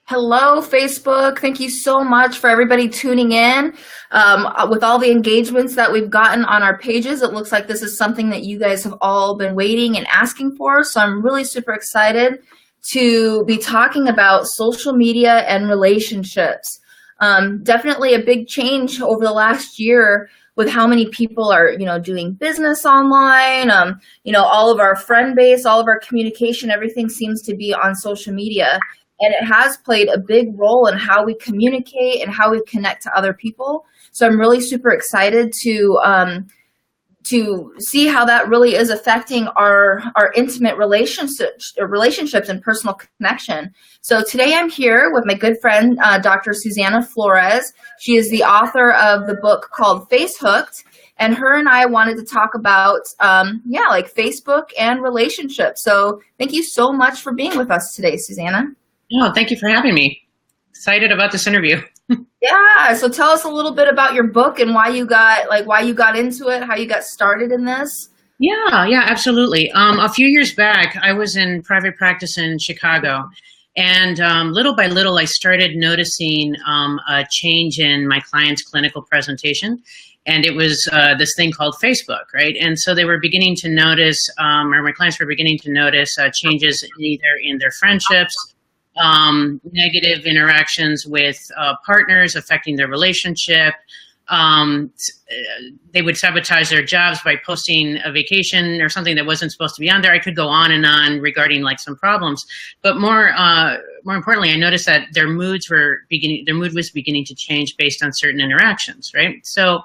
Hello, Facebook. Thank you so much for everybody tuning in. With all the engagements that we've gotten on our pages, it looks like this is something that you guys have all been waiting and asking for. So I'm really super excited to be talking about social media and relationships. Definitely a big change over the last year with how many people are, doing business online. All of our friend base, all of our communication, everything seems to be on social media. And it has played a big role in how we communicate and how we connect to other people. So I'm really super excited to see how that really is affecting our intimate relationships and personal connection. So today I'm here with my good friend, Dr. Suzana Flores. She is the author of the book called Face Hooked. And her and I wanted to talk about, like Facebook and relationships. So thank you so much for being with us today, Suzana. Oh, thank you for having me. Excited about this interview. Yeah. So tell us a little bit about your book and why you got into it, how you got started in this. Yeah, absolutely. A few years back, I was in private practice in Chicago, and little by little, I started noticing a change in my clients' clinical presentation. And it was this thing called Facebook, right? And so they were beginning to notice, or my clients were beginning to notice changes either in their friendships, negative interactions with partners affecting their relationship. They would sabotage their jobs by posting a vacation or something that wasn't supposed to be on there. I could go on and on regarding like some problems, but more importantly, I noticed that their mood was beginning to change based on certain interactions, right? So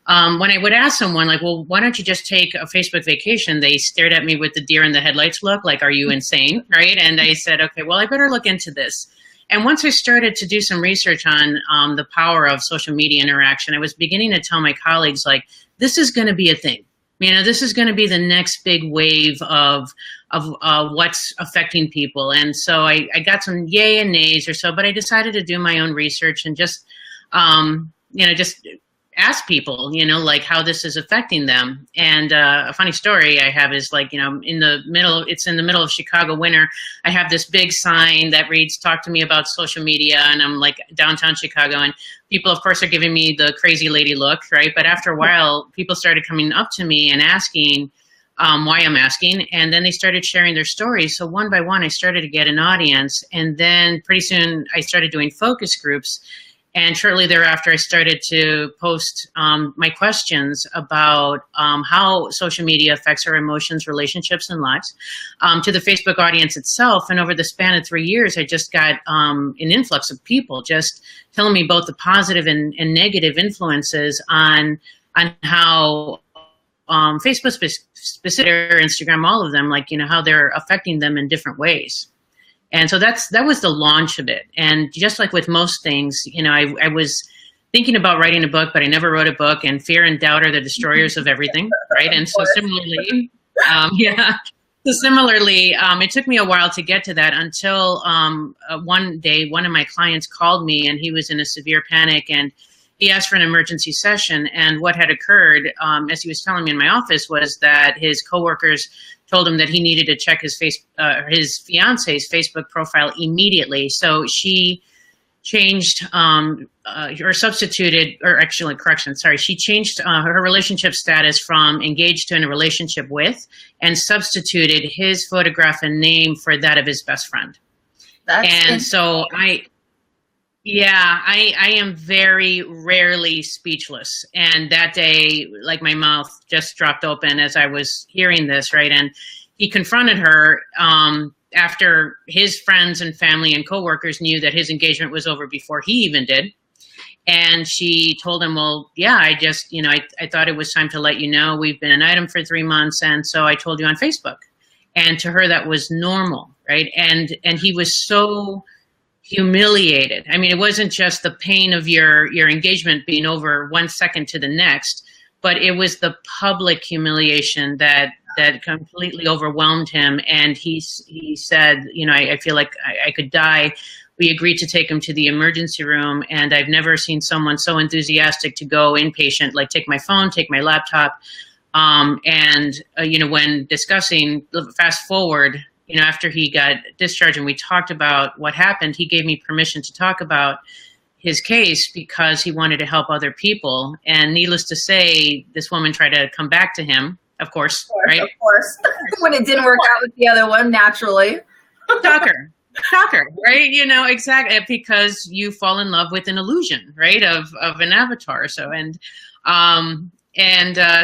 when I would ask someone like, well, why don't you just take a Facebook vacation? They stared at me with the deer in the headlights look, like, are you insane, right? And I said, okay, well, I better look into this. And once I started to do some research on the power of social media interaction, I was beginning to tell my colleagues, like, this is going to be a thing. This is going to be the next big wave of what's affecting people. And so I got some yay and nays or so, but I decided to do my own research and just ask people, like how this is affecting them. And a funny story I have is like, it's in the middle of Chicago winter. I have this big sign that reads, talk to me about social media. And I'm like downtown Chicago, and people of course are giving me the crazy lady look, right? But after a while, people started coming up to me and asking why I'm asking. And then they started sharing their stories. So one by one, I started to get an audience. And then pretty soon I started doing focus groups. And shortly thereafter, I started to post my questions about how social media affects our emotions, relationships, and lives to the Facebook audience itself. And over the span of 3 years, I just got an influx of people just telling me both the positive and negative influences on how Facebook, specific, Instagram, all of them, like, how they're affecting them in different ways. And so that was the launch of it. And just like with most things, I was thinking about writing a book, but I never wrote a book, and fear and doubt are the destroyers of everything, right? And so similarly, it took me a while to get to that until one day, one of my clients called me, and he was in a severe panic, and he asked for an emergency session. And what had occurred, as he was telling me in my office, was that his coworkers told him that he needed to check his fiance's Facebook profile immediately. So she changed she changed her relationship status from engaged to in a relationship with, and substituted his photograph and name for that of his best friend. So I am very rarely speechless. And that day, like, my mouth just dropped open as I was hearing this, right? And he confronted her after his friends and family and coworkers knew that his engagement was over before he even did. And she told him, well, yeah, I just, I thought it was time to let you know we've been an item for 3 months. And so I told you on Facebook. And to her, that was normal, right? And he was so humiliated. It wasn't just the pain of your engagement being over 1 second to the next, but it was the public humiliation that completely overwhelmed him. And he said, I feel like I could die. We agreed to take him to the emergency room, and I've never seen someone so enthusiastic to go inpatient, like take my phone, take my laptop. When discussing, fast forward after he got discharged and we talked about what happened, he gave me permission to talk about his case because he wanted to help other people. And needless to say, this woman tried to come back to him, of course, right? Of course. When it didn't work out with the other one, naturally. Shocker, right? Exactly, because you fall in love with an illusion, right, of an avatar. So,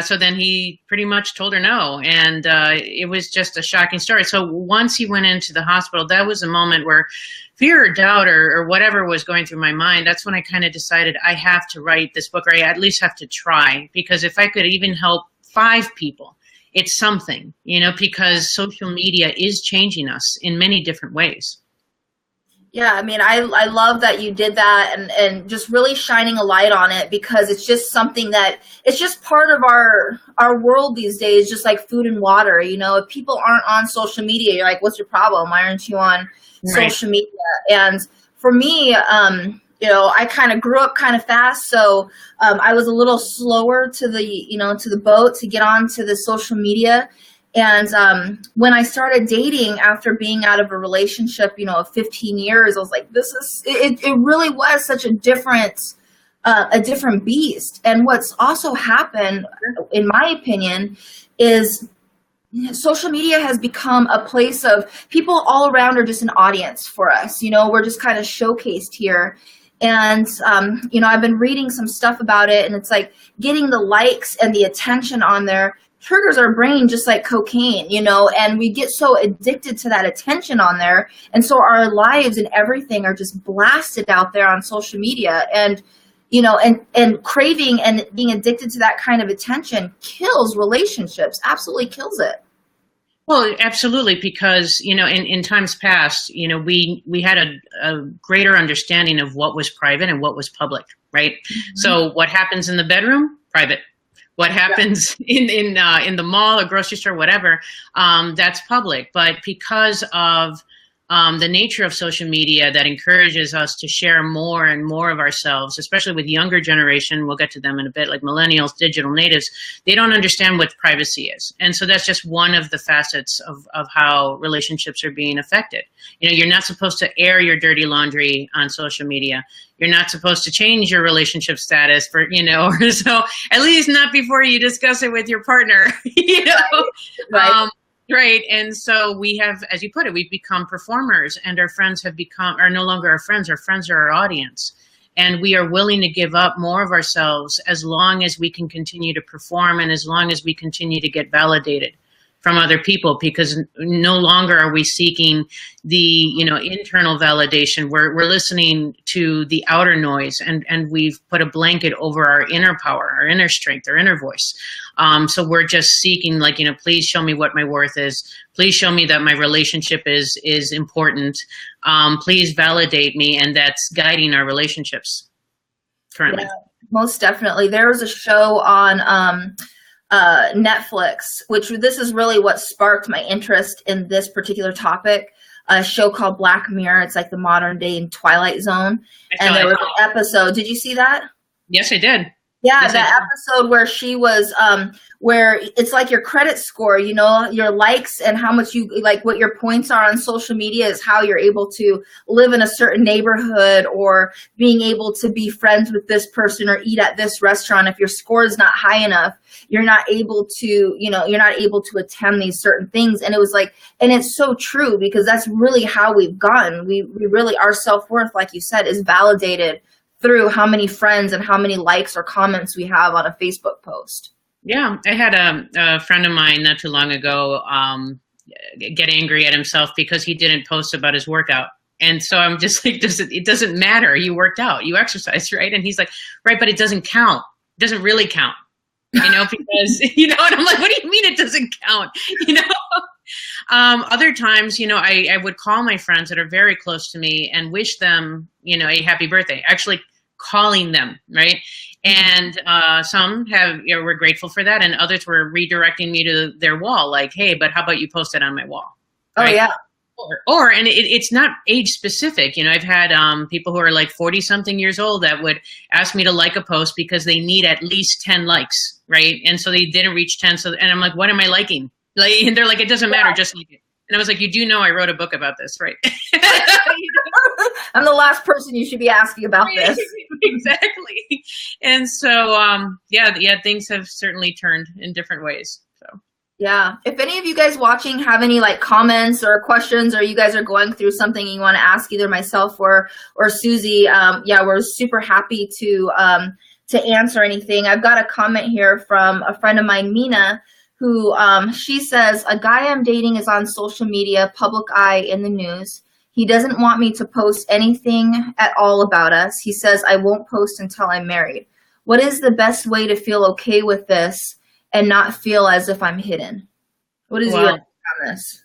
so then he pretty much told her no. And it was just a shocking story. So once he went into the hospital, that was a moment where fear or doubt or whatever was going through my mind. That's when I kind of decided I have to write this book, or I at least have to try, because if I could even help 5 people, it's something, because social media is changing us in many different ways. Yeah, I mean, I love that you did that, and just really shining a light on it, because it's just something that it's just part of our world these days, just like food and water. If people aren't on social media, you're like, what's your problem? Why aren't you on social media? And for me, I kind of grew up kind of fast, so I was a little slower to the boat to get onto the social media. And when I started dating after being out of a relationship, of 15 years, I was like, it really was such a different beast. And what's also happened, in my opinion, is social media has become a place of people all around are just an audience for us. We're just kind of showcased here. And, I've been reading some stuff about it, and it's like getting the likes and the attention on there triggers our brain just like cocaine, and we get so addicted to that attention on there. And so our lives and everything are just blasted out there on social media. And, and craving and being addicted to that kind of attention kills relationships, absolutely kills it. Well, absolutely, because, in times past, we had a greater understanding of what was private and what was public, right? Mm-hmm. So what happens in the bedroom, private. What happens in the mall or grocery store, whatever, that's public. But because of the nature of social media that encourages us to share more and more of ourselves, especially with younger generation, we'll get to them in a bit, like millennials, digital natives, they don't understand what privacy is. And so that's just one of the facets of how relationships are being affected. You're not supposed to air your dirty laundry on social media. You're not supposed to change your relationship status or so, at least not before you discuss it with your partner, Right. Right. And so we have, as you put it, we've become performers, and our friends are no longer our friends. Our friends are our audience. And we are willing to give up more of ourselves as long as we can continue to perform, and as long as we continue to get validated from other people, because no longer are we seeking the internal validation. We're listening to the outer noise, and we've put a blanket over our inner power, our inner strength, our inner voice. So we're just seeking, please show me what my worth is. Please show me that my relationship is important. Please validate me, and that's guiding our relationships currently. Yeah, most definitely. There was a show on Netflix, which this is really what sparked my interest in this particular topic. A show called Black Mirror. It's like the modern day Twilight Zone. And there was an episode. Did you see that? Yes, I did. Yeah, yes, that episode where she was, where it's like your credit score, your likes and how much what your points are on social media is how you're able to live in a certain neighborhood, or being able to be friends with this person or eat at this restaurant. If your score is not high enough, you're not able to attend these certain things. And it was like, and it's so true, because that's really how we've gotten. We really, our self-worth, like you said, is validated through how many friends and how many likes or comments we have on a Facebook post. Yeah, I had a friend of mine not too long ago get angry at himself because he didn't post about his workout. And so I'm just like, it doesn't matter. You worked out, you exercised, right? And he's like, right, but it doesn't count. It doesn't really count, because, and I'm like, what do you mean it doesn't count? Other times, I would call my friends that are very close to me and wish them, a happy birthday, actually calling them, right? And some were grateful for that, and others were redirecting me to their wall, like, hey, but how about you post it on my wall? Right? Oh, yeah. And it's not age specific. I've had people who are like 40 something years old that would ask me to like a post because they need at least 10 likes, right? And so they didn't reach 10. And I'm like, what am I liking? And they're like, it doesn't matter, just like it. And I was like, you do know I wrote a book about this, right? I'm the last person you should be asking about this. Exactly. And so, yeah, things have certainly turned in different ways. So. Yeah. If any of you guys watching have any like comments or questions, or you guys are going through something you want to ask either myself or Susie, yeah, we're super happy to answer anything. I've got a comment here from a friend of mine, Mina, who she says, a guy I'm dating is on social media, public eye in the news. He doesn't want me to post anything at all about us. He says I won't post until I'm married. What is the best way to feel okay with this and not feel as if I'm hidden? What is your take on this?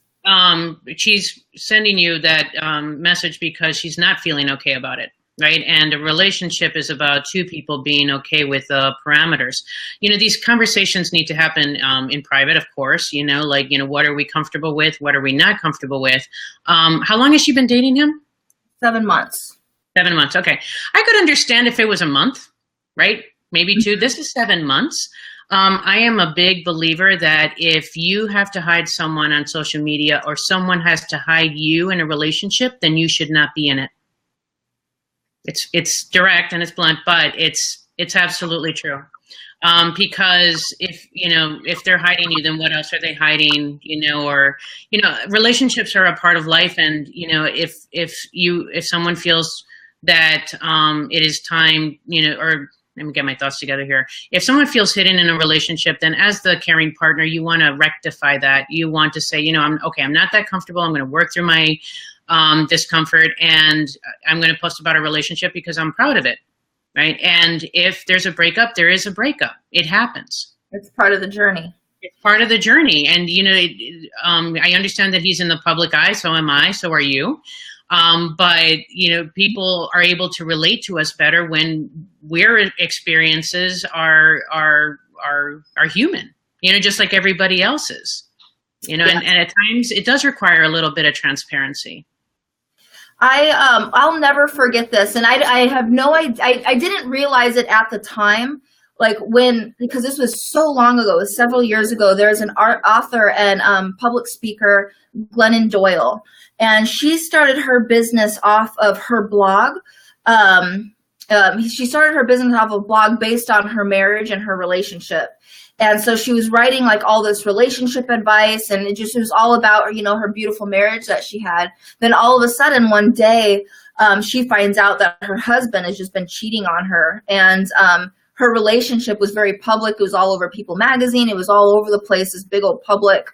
She's sending you that message because she's not feeling okay about it, right? And a relationship is about two people being okay with parameters. You know, these conversations need to happen in private, of course. You know, like, you know, what are we comfortable with? What are we not comfortable with? How long has she been dating him? 7 months. 7 months. Okay. I could understand if it was a month, right? Maybe two. This is 7 months. I am a big believer that if you have to hide someone on social media or someone has to hide you in a relationship, then you should not be in it. It's direct and it's blunt, but it's absolutely true. Because if they're hiding you, then what else are they hiding? Or relationships are a part of life, and if someone feels that it is time, or let me get my thoughts together here. If someone feels hidden in a relationship, then as the caring partner, you want to rectify that. You want to say, I'm not that comfortable. I'm going to work through my discomfort, and I'm going to post about a relationship because I'm proud of it, right? And if there's a breakup, there is a breakup. It happens. It's part of the journey. It's part of the journey. And, I understand that he's in the public eye, so am I, so are you. But people are able to relate to us better when their experiences are human, just like everybody else's, and at times it does require a little bit of transparency. I'll never forget this. And I have no idea. I didn't realize it at the time, because this was so long ago, it was several years ago. There's an author and public speaker, Glennon Doyle, and she started her business off of her blog. She started her business off of a blog based on her marriage and her relationship. And so she was writing all this relationship advice, and it was all about, her beautiful marriage that she had. Then all of a sudden one day, she finds out that her husband has just been cheating on her. And, her relationship was very public. It was all over People magazine. It was all over the place, this big old public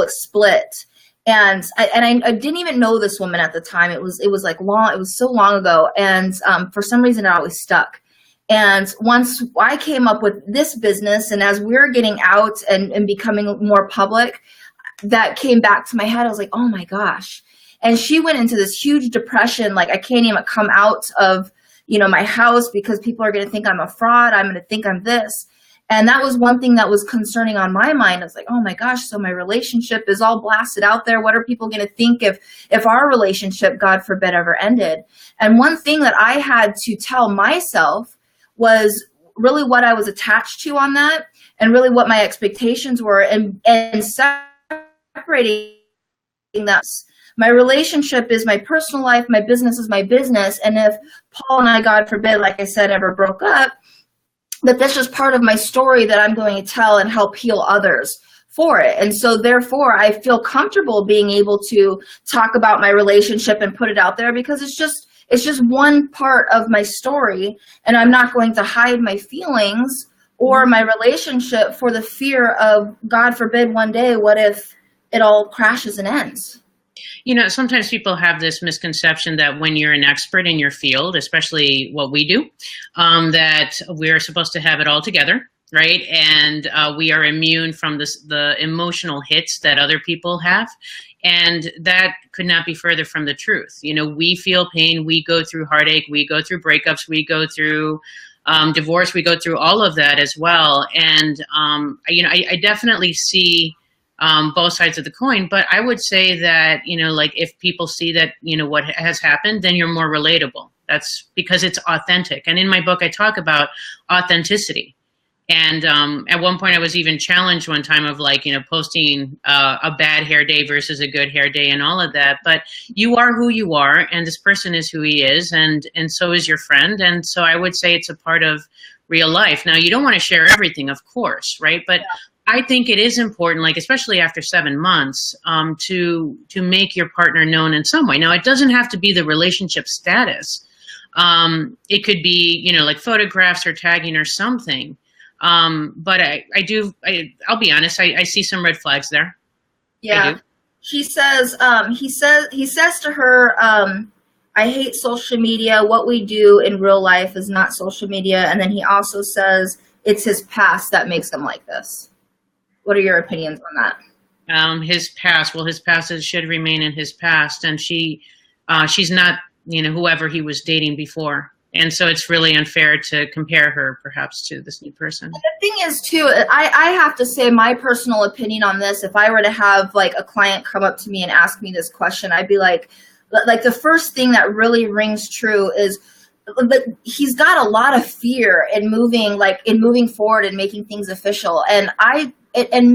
split. And I didn't even know this woman at the time. It was long. It was so long ago. And, for some reason it always stuck. And once I came up with this business, and as we were getting out and becoming more public, that came back to my head. I was like, oh my gosh. And she went into this huge depression. I can't even come out of, my house because people are going to think I'm a fraud. I'm going to think I'm this. And that was one thing that was concerning on my mind. I was like, oh my gosh, so my relationship is all blasted out there. What are people going to think if our relationship, God forbid, ever ended? And one thing that I had to tell myself was really what I was attached to on that, and really what my expectations were, and separating that. My relationship is my personal life. My business is my business. And if Paul and I, God forbid, like I said, ever broke up, that's just part of my story that I'm going to tell and help heal others for it. And so therefore I feel comfortable being able to talk about my relationship and put it out there, because it's just one part of my story, and I'm not going to hide my feelings or my relationship for the fear of, God forbid, one day, what if it all crashes and ends? Sometimes people have this misconception that when you're an expert in your field, especially what we do, that we're supposed to have it all together, right? And we are immune from the emotional hits that other people have. And that could not be further from the truth. We feel pain, we go through heartache, we go through breakups, we go through divorce, we go through all of that as well. And, I definitely see both sides of the coin, but I would say that, if people see that, what has happened, then you're more relatable. That's because it's authentic. And in my book, I talk about authenticity. And at one point, I was even challenged one time of like, posting a bad hair day versus a good hair day and all of that. But you are who you are, and this person is who he is, and so is your friend. And so I would say it's a part of real life. Now, you don't want to share everything, of course, right? But I think it is important, like especially after 7 months, to make your partner known in some way. Now, it doesn't have to be the relationship status. It could be, like photographs or tagging or something. But I'll be honest, I see some red flags there. Yeah. He says to her, I hate social media. What we do in real life is not social media. And then he also says it's his past that makes him like this. What are your opinions on that? His past, well, his past should remain in his past. And she's not, whoever he was dating before. And so it's really unfair to compare her perhaps to this new person. And the thing is too, I have to say my personal opinion on this. If I were to have like a client come up to me and ask me this question, I'd be like the first thing that really rings true is that he's got a lot of fear in moving forward and making things official. And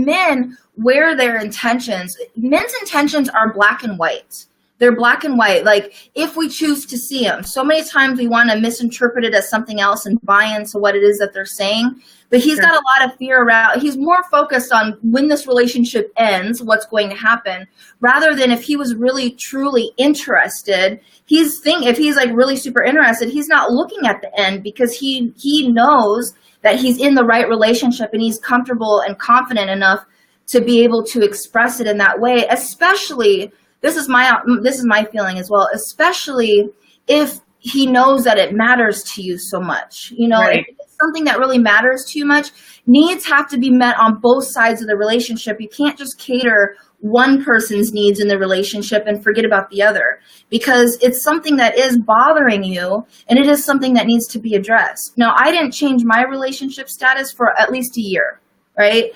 men wear their intentions. Men's intentions are black and white. They're black and white. Like if we choose to see them, so many times we want to misinterpret it as something else and buy into what it is that they're saying. But he's got a lot of fear around. He's more focused on when this relationship ends, what's going to happen, rather than if he was really truly interested. If he's like really super interested, he's not looking at the end because he knows that he's in the right relationship and he's comfortable and confident enough to be able to express it in that way, especially. This is my feeling as well, especially if he knows that it matters to you so much. If it's something that really matters too much, needs have to be met on both sides of the relationship. You can't just cater one person's needs in the relationship and forget about the other, because it's something that is bothering you and it is something that needs to be addressed. Now, I didn't change my relationship status for at least a year, right?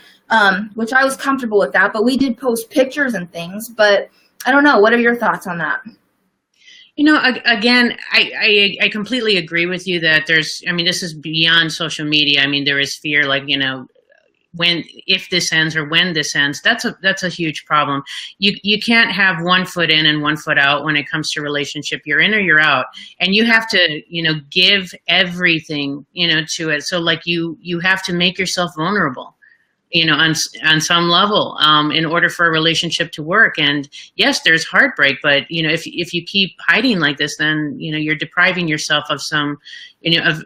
Which I was comfortable with that, but we did post pictures and things, but I don't know. What are your thoughts on that? Again, I completely agree with you that this is beyond social media. There is fear, like, if this ends or when this ends, that's a huge problem. You can't have one foot in and one foot out when it comes to relationship. You're in or you're out, and you have to, give everything, to it. So like you have to make yourself vulnerable, on some level, in order for a relationship to work. And yes, there's heartbreak, but if you keep hiding like this, then you're depriving yourself of some,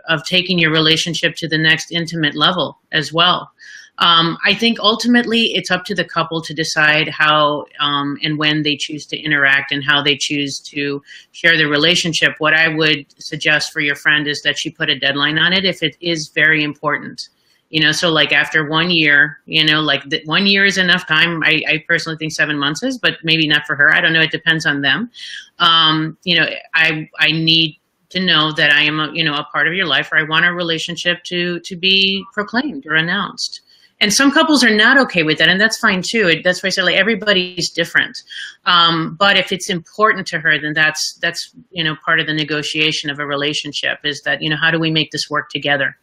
of taking your relationship to the next intimate level as well. I think ultimately it's up to the couple to decide how and when they choose to interact and how they choose to share the relationship. What I would suggest for your friend is that she put a deadline on it if it is very important. So like after 1 year, 1 year is enough time. I personally think 7 months is, but maybe not for her. I don't know. It depends on them. I need to know that I am a part of your life, or I want a relationship to be proclaimed or announced. And some couples are not okay with that, and that's fine too. That's why I say like everybody's different. But if it's important to her, then that's part of the negotiation of a relationship is that how do we make this work together?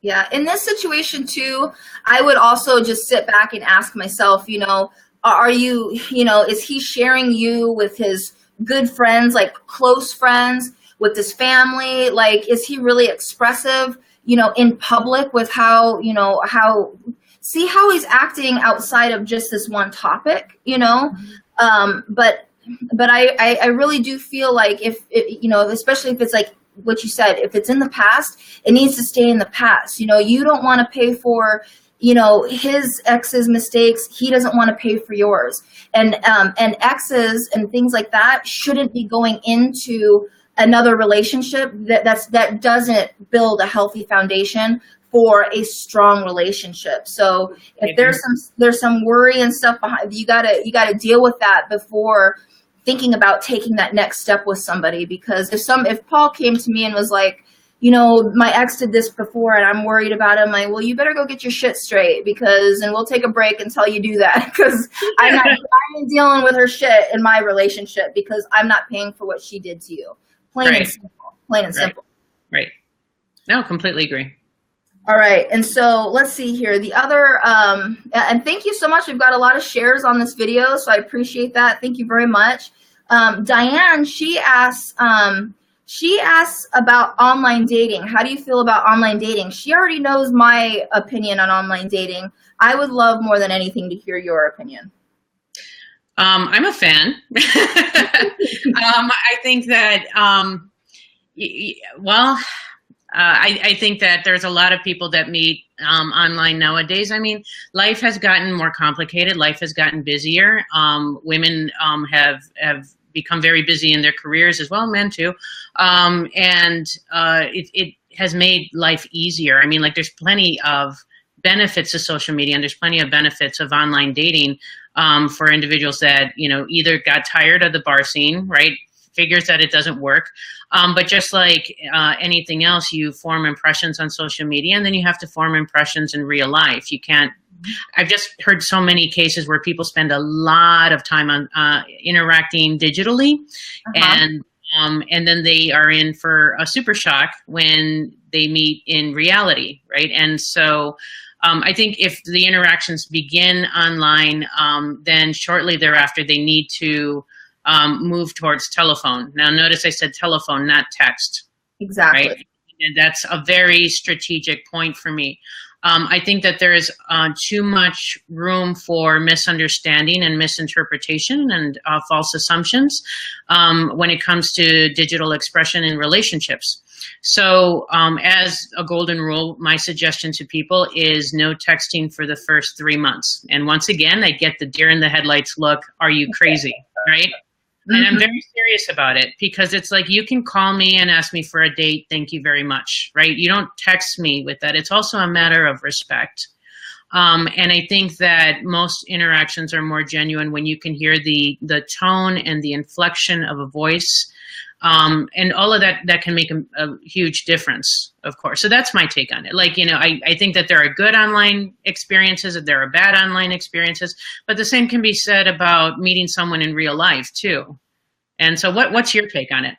Yeah, in this situation too, I would also just sit back and ask myself, are you, is he sharing you with his good friends, like close friends, with his family? Like, is he really expressive, in public with see how he's acting outside of just this one topic, But I really do feel like if, especially if it's like, what you said, if it's in the past, it needs to stay in the past. You don't want to pay for, his ex's mistakes. He doesn't want to pay for yours. And exes and things like that shouldn't be going into another relationship that doesn't build a healthy foundation for a strong relationship. So if there's some worry and stuff behind, you gotta deal with that before thinking about taking that next step with somebody. Because if Paul came to me and was like, my ex did this before and I'm worried about him, like, well, you better go get your shit straight, and we'll take a break until you do that, because I'm not dealing with her shit in my relationship because I'm not paying for what she did to you. Plain and simple. Right. No, completely agree. All right, and so let's see here. The other, and thank you so much. We've got a lot of shares on this video, so I appreciate that. Thank you very much. Diane, she asks about online dating. How do you feel about online dating? She already knows my opinion on online dating. I would love more than anything to hear your opinion. I'm a fan. I think that, I think that there's a lot of people that meet online nowadays. I mean, life has gotten more complicated. Life has gotten busier. Women have become very busy in their careers as well, men too. It has made life easier. I mean, like, there's plenty of benefits to social media, and there's plenty of benefits of online dating for individuals that, you know, either got tired of the bar scene, right? Figures that it doesn't work. But just like anything else, you form impressions on social media, and then you have to form impressions in real life. You can't, I've just heard so many cases where people spend a lot of time on interacting digitally, and then they are in for a super shock when they meet in reality, right? And so I think if the interactions begin online, then shortly thereafter they need to move towards telephone. Now, notice I said telephone, not text. Exactly. Right? And that's a very strategic point for me. I think that there is too much room for misunderstanding and misinterpretation and false assumptions when it comes to digital expression in relationships. So as a golden rule, my suggestion to people is no texting for the first 3 months. And once again, I get the deer in the headlights look, are you crazy, right? And I'm very serious about it, because it's like, you can call me and ask me for a date. Thank you very much, right? You don't text me with that. It's also a matter of respect. And I think that most interactions are more genuine when you can hear the tone and the inflection of a voice. And all of that can make a huge difference, of course. So that's my take on it. Like, you know, I think that there are good online experiences, and there are bad online experiences, but the same can be said about meeting someone in real life too. And so what's your take on it?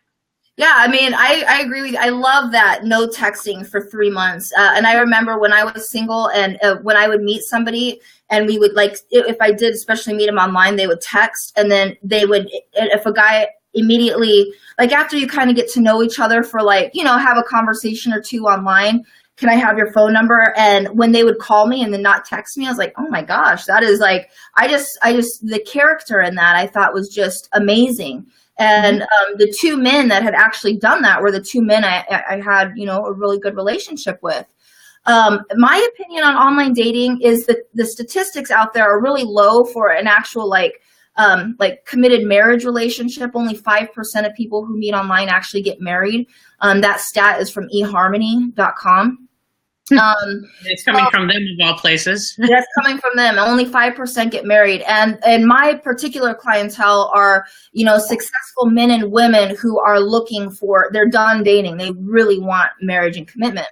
Yeah, I mean, I agree with you. I love that no texting for 3 months. And I remember when I was single, and when I would meet somebody, and we would, like, if I did especially meet them online, they would text, and then they would, if a guy immediately, like, after you kind of get to know each other for, like, you know, have a conversation or two online, can I have your phone number? And when they would call me and then not text me, I was like, oh my gosh, that is like, I just the character in that I thought was just amazing. And the two men that had actually done that were the two men I had, you know, a really good relationship with. My opinion on online dating is that the statistics out there are really low for an actual, like committed marriage relationship. Only 5% of people who meet online actually get married. That stat is from eharmony.com. It's coming from them of all places. That's coming from them. Only 5% get married. And my particular clientele are, you know, successful men and women who are looking for, they're done dating. They really want marriage and commitment.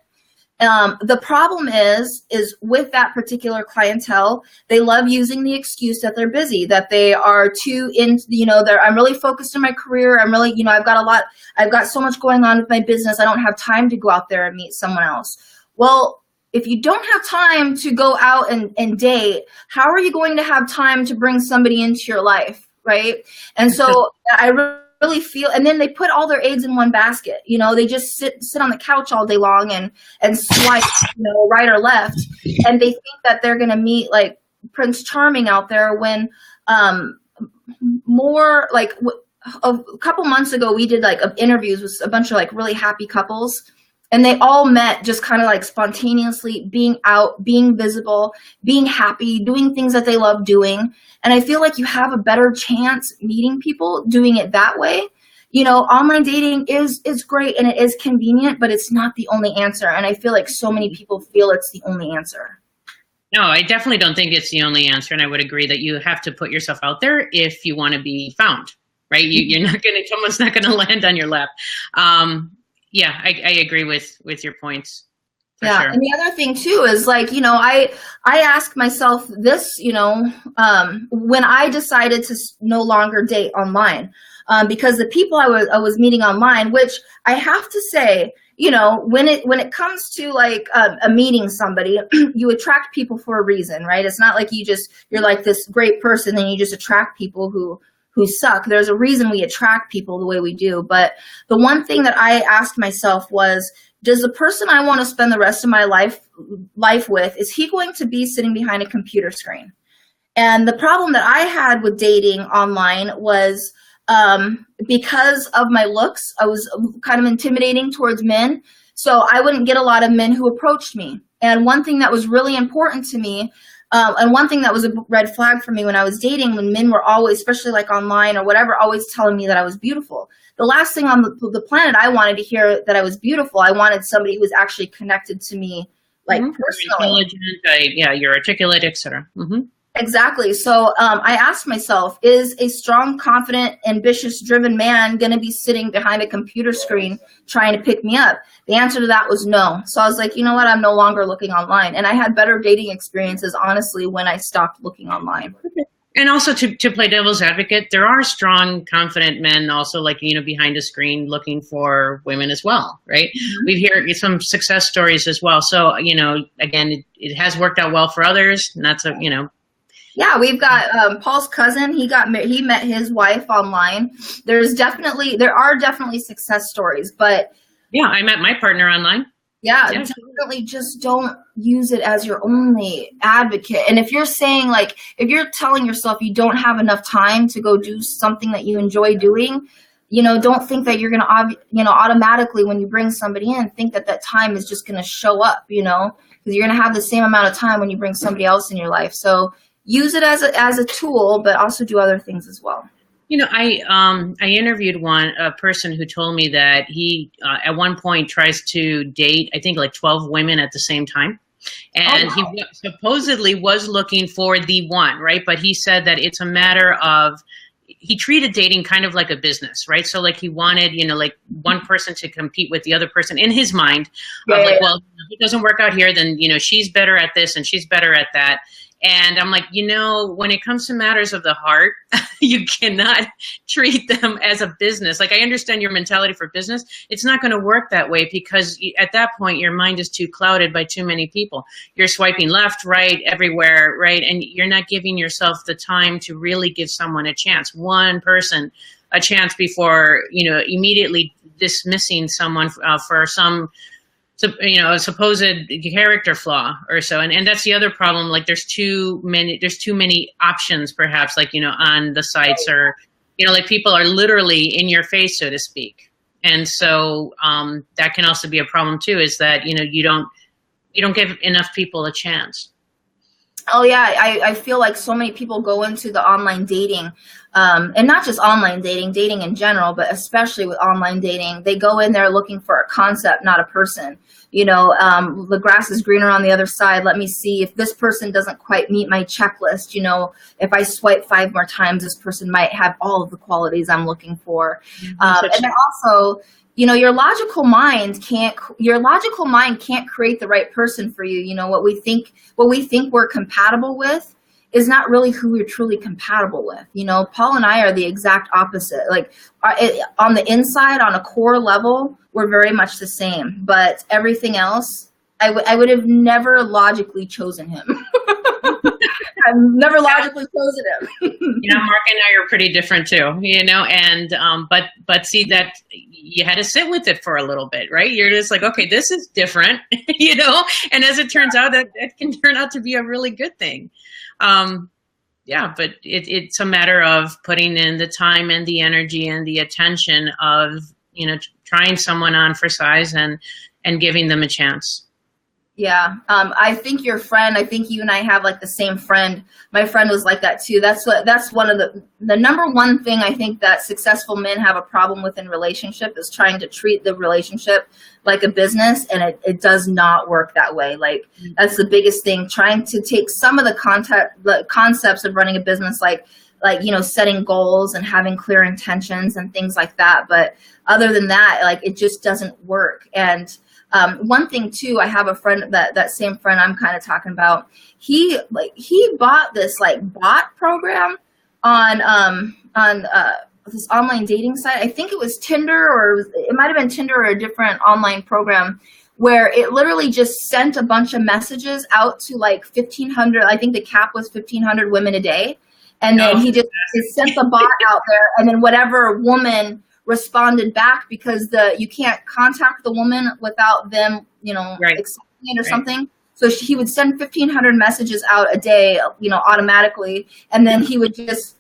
The problem is with that particular clientele, they love using the excuse that they're busy, that they are too in, you know, I'm really focused on my career. I'm really, you know, I've got so much going on with my business. I don't have time to go out there and meet someone else. Well, if you don't have time to go out and date, how are you going to have time to bring somebody into your life, right? And so I really feel, and then they put all their eggs in one basket. You know, they just sit on the couch all day long and swipe, you know, right or left, and they think that they're going to meet like Prince Charming out there when more like a couple months ago we did like interviews with a bunch of like really happy couples. And they all met just kind of like spontaneously being out, being visible, being happy, doing things that they love doing. And I feel like you have a better chance meeting people doing it that way. You know, online dating is great and it is convenient, but it's not the only answer. And I feel like so many people feel it's the only answer. No, I definitely don't think it's the only answer. And I would agree that you have to put yourself out there if you want to be found, right? You're not going to, someone's not going to land on your lap. Yeah, I agree with your points. Yeah, sure. And the other thing too is like, you know, I ask myself this, you know, when I decided to no longer date online, because the people I was meeting online, which I have to say, when it comes to like a meeting somebody, you attract people for a reason, right? It's not like you're like this great person and you just attract people who suck. There's a reason we attract people the way we do. But the one thing that I asked myself was, does the person I want to spend the rest of my life with, is he going to be sitting behind a computer screen? And the problem that I had with dating online was, because of my looks, I was kind of intimidating towards men. So I wouldn't get a lot of men who approached me. And one thing that was really important to me, and one thing that was a red flag for me when I was dating, when men were always, especially like online or whatever, always telling me that I was beautiful. The last thing on the planet I wanted to hear that I was beautiful. I wanted somebody who was actually connected to me, like personally. Intelligent, you're articulate, etc. Exactly. So I asked myself, is a strong, confident, ambitious, driven man going to be sitting behind a computer screen trying to pick me up? The answer to that was no. So I was like, you know what? I'm no longer looking online. And I had better dating experiences, honestly, when I stopped looking online. And also to play devil's advocate, there are strong, confident men also like, behind a screen looking for women as well, right? Mm-hmm. We hear some success stories as well. So, again, it has worked out well for others. And that's Yeah, we've got Paul's cousin. He met his wife online. There are definitely success stories, but yeah, I met my partner online. Yeah, definitely just don't use it as your only advocate. And if you're saying, like, if you're telling yourself you don't have enough time to go do something that you enjoy doing, don't think that you're going to, automatically when you bring somebody in, think that time is just going to show up, because you're going to have the same amount of time when you bring somebody else in your life. So use it as a tool, but also do other things as well. I interviewed a person who told me that he at one point tries to date, I think, like 12 women at the same time. And he supposedly was looking for the one, right? But he said that it's a matter of, he treated dating kind of like a business, right? So like he wanted, like one person to compete with the other person in his mind. Well, if it doesn't work out here, then, she's better at this and she's better at that. And I'm like, when it comes to matters of the heart, you cannot treat them as a business. Like, I understand your mentality for business. It's not going to work that way because at that point, your mind is too clouded by too many people. You're swiping left, right, everywhere, right? And you're not giving yourself the time to really give someone a chance, one person a chance before, immediately dismissing someone for some a supposed character flaw or so. And that's the other problem. Like there's too many options perhaps, like, on the sites or, like people are literally in your face, so to speak. And so that can also be a problem too, is that, you don't give enough people a chance. Oh yeah, I feel like so many people go into the online dating, and not just online dating in general, but especially with online dating, they go in there looking for a concept, not a person. The grass is greener on the other side. Let me see if this person doesn't quite meet my checklist. If I swipe 5 more times, this person might have all of the qualities I'm looking for. And then also, your logical mind can't create the right person for you. What we think we're compatible with is not really who we're truly compatible with. Paul and I are the exact opposite. Like on the inside, on a core level, we're very much the same, but everything else, I would have never logically chosen him. I've never logically chosen him. Mark and I are pretty different too, and but see that you had to sit with it for a little bit, right? You're just like, okay, this is different, and as it turns out, that can turn out to be a really good thing. But it's a matter of putting in the time and the energy and the attention of, trying someone on for size and giving them a chance. Yeah. I think you and I have like the same friend. My friend was like that too. That's one of the number one thing I think that successful men have a problem with in relationship is trying to treat the relationship like a business. And it does not work that way. Like that's the biggest thing, trying to take some of the concepts of running a business, like, setting goals and having clear intentions and things like that. But other than that, like, it just doesn't work. And one thing too, I have a friend, that same friend I'm kind of talking about. He bought this like bot program on this online dating site. I think it was Tinder, or it might have been Tinder or a different online program, where it literally just sent a bunch of messages out to like 1,500. I think the cap was 1,500 women a day. And then he sent the bot out there, and then whatever woman responded back, because you can't contact the woman without them, accepting it or something. So he would send 1,500 messages out a day, automatically. And then he would just,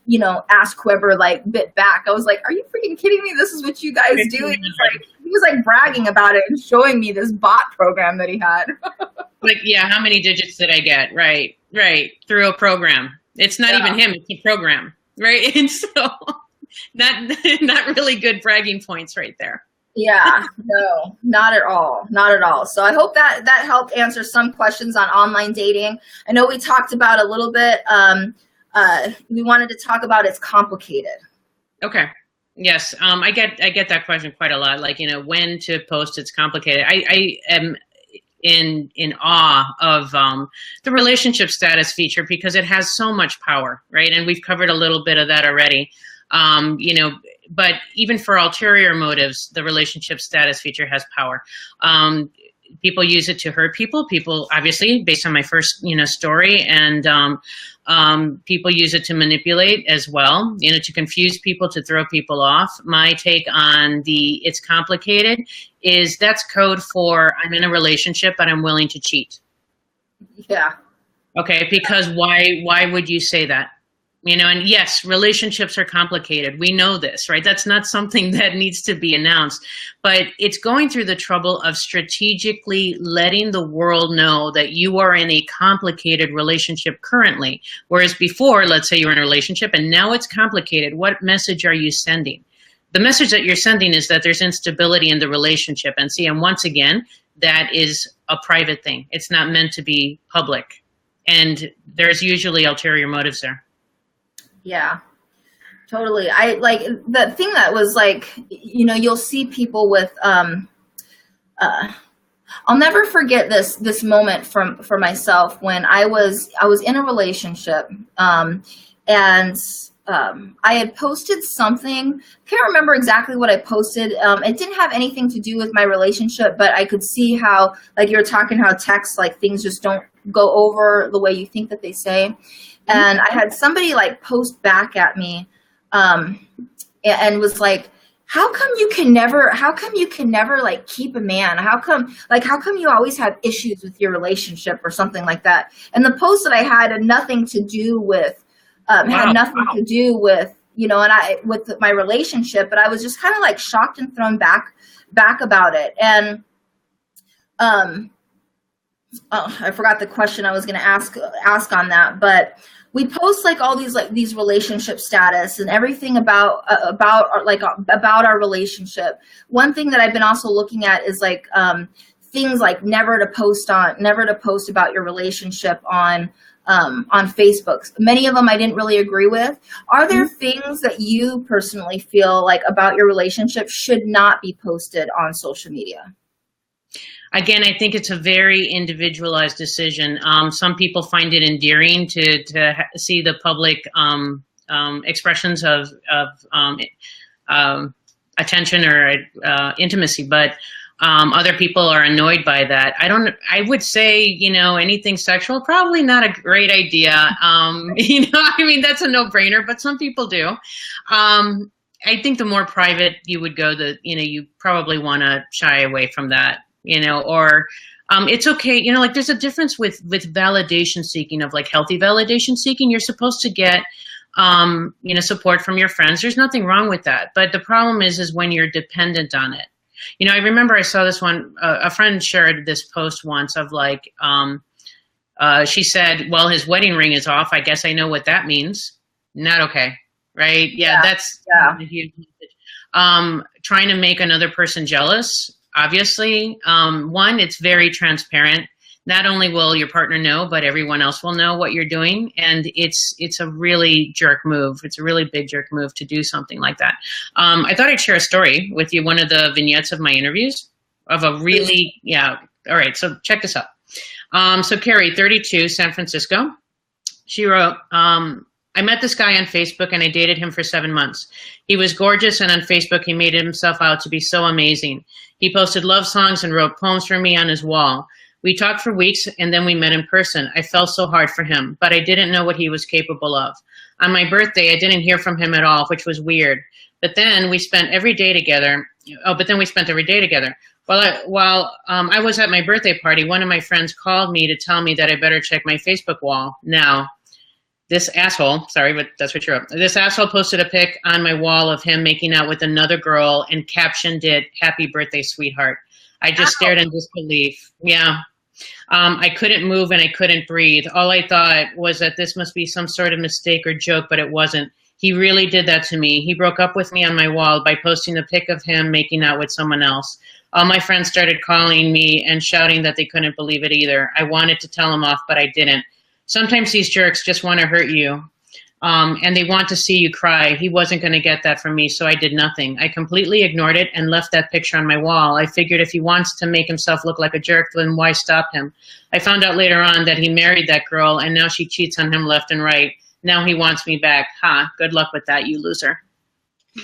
ask whoever like bit back. I was like, are you freaking kidding me? This is what you guys do. He was like bragging about it and showing me this bot program that he had. Like, yeah, how many digits did I get? Right. Through a program. It's not even him, it's a program. Right. And so not really good bragging points right there. Yeah, no, not at all. Not at all. So I hope that helped answer some questions on online dating. I know we talked about a little bit. We wanted to talk about it's complicated. Okay. Yes. I get that question quite a lot. Like, when to post it's complicated. I am in awe of the relationship status feature, because it has so much power, right? And we've covered a little bit of that already. But even for ulterior motives, the relationship status feature has power. People use it to hurt people. People, obviously, based on my first, story, and people use it to manipulate as well, to confuse people, to throw people off. My take on it's complicated is that's code for I'm in a relationship, but I'm willing to cheat. Yeah. Okay, because why would you say that? And yes, relationships are complicated. We know this, right? That's not something that needs to be announced, but it's going through the trouble of strategically letting the world know that you are in a complicated relationship currently. Whereas before, let's say you're in a relationship and now it's complicated. What message are you sending? The message that you're sending is that there's instability in the relationship. And once again, that is a private thing. It's not meant to be public. And there's usually ulterior motives there. Yeah, totally. I like the thing that was like, you'll see people with, I'll never forget this moment for myself when I was in a relationship, and I had posted something. Can't remember exactly what I posted. It didn't have anything to do with my relationship, but I could see how, like you were talking, how text, like things just don't go over the way you think that they say. And I had somebody like post back at me, and was like, how come you can never like keep a man? How come you always have issues with your relationship or something like that? And the post that I had nothing to do with, with my relationship, but I was just kind of like shocked and thrown back about it. And, I forgot the question I was going to ask on that, but we post like all these relationship status and everything about our relationship. One thing that I've been also looking at is like things like never to post about your relationship on Facebook. Many of them I didn't really agree with. Are there things that you personally feel like about your relationship should not be posted on social media? Again, I think it's a very individualized decision. Some people find it endearing to see the public expressions of attention or intimacy, but other people are annoyed by that. I would say, anything sexual, probably not a great idea. That's a no-brainer, but some people do. I think the more private you would go, you probably want to shy away from that. Or it's okay. Like there's a difference with validation seeking, of like healthy validation seeking. You're supposed to get, support from your friends. There's nothing wrong with that. But the problem is when you're dependent on it. I remember I saw this one, a friend shared this post once of like, she said, well, his wedding ring is off. I guess I know what that means. Not okay. Right. Yeah. That's a huge message. Trying to make another person jealous. Obviously, one, it's very transparent. Not only will your partner know, but everyone else will know what you're doing. And it's a really jerk move. It's a really big jerk move to do something like that. I thought I'd share a story with you, one of the vignettes of my interviews of a really, all right, so check this out. So Carrie, 32, San Francisco. She wrote, I met this guy on Facebook and I dated him for 7 months. He was gorgeous, and on Facebook he made himself out to be so amazing. He posted love songs and wrote poems for me on his wall. We talked for weeks and then we met in person. I fell so hard for him, but I didn't know what he was capable of. On my birthday, I didn't hear from him at all, which was weird. But then we spent every day together. While I was at my birthday party, one of my friends called me to tell me that I better check my Facebook wall. Now, this asshole, sorry, but that's what you're up. This asshole posted a pic on my wall of him making out with another girl and captioned it, "Happy birthday, sweetheart." I just stared in disbelief. Yeah. I couldn't move and I couldn't breathe. All I thought was that this must be some sort of mistake or joke, but it wasn't. He really did that to me. He broke up with me on my wall by posting the pic of him making out with someone else. All my friends started calling me and shouting that they couldn't believe it either. I wanted to tell him off, but I didn't. Sometimes these jerks just want to hurt you. And they want to see you cry. He wasn't going to get that from me, so I did nothing. I completely ignored it and left that picture on my wall. I figured if he wants to make himself look like a jerk, then why stop him? I found out later on that he married that girl, and now she cheats on him left and right. Now he wants me back. Good luck with that, you loser.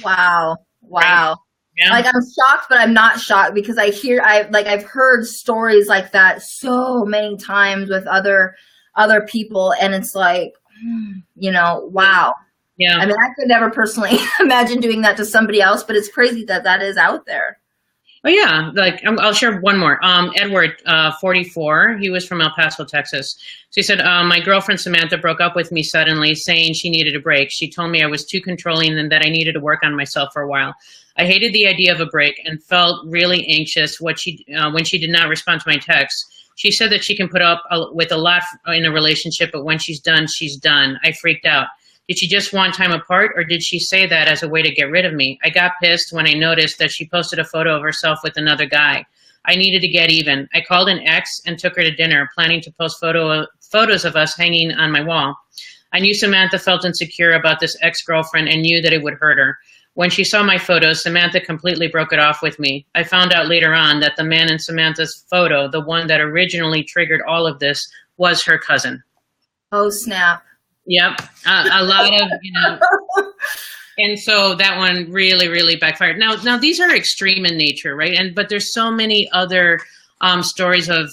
Wow. Wow. Right? Yeah. Like, I'm shocked, but I'm not shocked because I've heard stories like that so many times with other people, and it's like, wow. Yeah. I mean, I could never personally imagine doing that to somebody else, but it's crazy that that is out there. Oh yeah, like I'll share one more. Edward, 44, he was from El Paso, Texas. So he said, my girlfriend Samantha broke up with me suddenly, saying she needed a break. She told me I was too controlling and that I needed to work on myself for a while. I hated the idea of a break and felt really anxious when she did not respond to my texts. She said that she can put up with a lot in a relationship, but when she's done, she's done. I freaked out. Did she just want time apart, or did she say that as a way to get rid of me? I got pissed when I noticed that she posted a photo of herself with another guy. I needed to get even. I called an ex and took her to dinner, planning to post photos of us hanging on my wall. I knew Samantha felt insecure about this ex-girlfriend and knew that it would hurt her. When she saw my photos, Samantha completely broke it off with me. I found out later on that the man in Samantha's photo, the one that originally triggered all of this, was her cousin. Oh, snap. Yep. A lot of, and so that one really, really backfired. Now these are extreme in nature, right? But there's so many other stories of,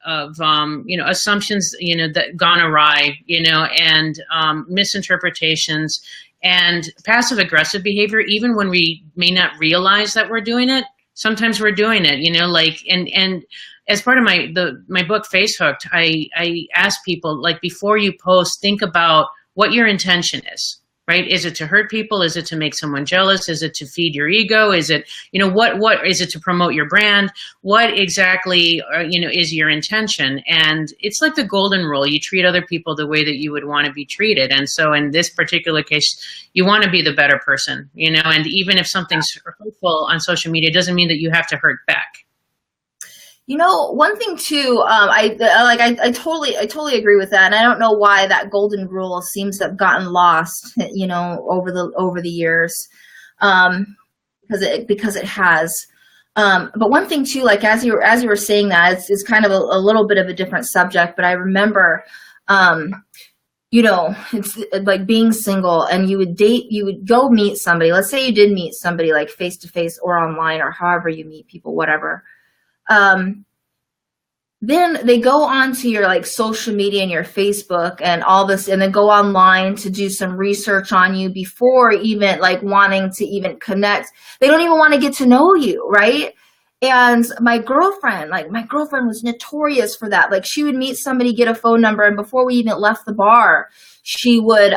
assumptions, that gone awry, and misinterpretations and passive aggressive behavior, even when we may not realize that we're doing it. Sometimes we're doing it, and as part of my book, Face Hooked, I ask people, like, before you post, think about what your intention is, right? Is it to hurt people? Is it to make someone jealous? Is it to feed your ego? Is it, what is it to promote your brand? What exactly, is your intention? And it's like the golden rule. You treat other people the way that you would want to be treated. And so in this particular case, you want to be the better person, and even if something's hurtful on social media, it doesn't mean that you have to hurt back. One thing too, I totally agree with that, and I don't know why that golden rule seems to have gotten lost, over the years, because it has. But one thing too, like as you were saying that, it's kind of a little bit of a different subject, but I remember, it's like being single, and you would go meet somebody. Let's say you did meet somebody like face to face or online or however you meet people, whatever. Then they go onto your like social media and your Facebook and all this, and then go online to do some research on you before even like wanting to even connect. They don't even want to get to know you, right? And my girlfriend was notorious for that. Like, she would meet somebody, get a phone number, and before we even left the bar, she would,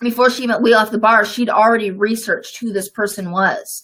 we left the bar, she'd already researched who this person was.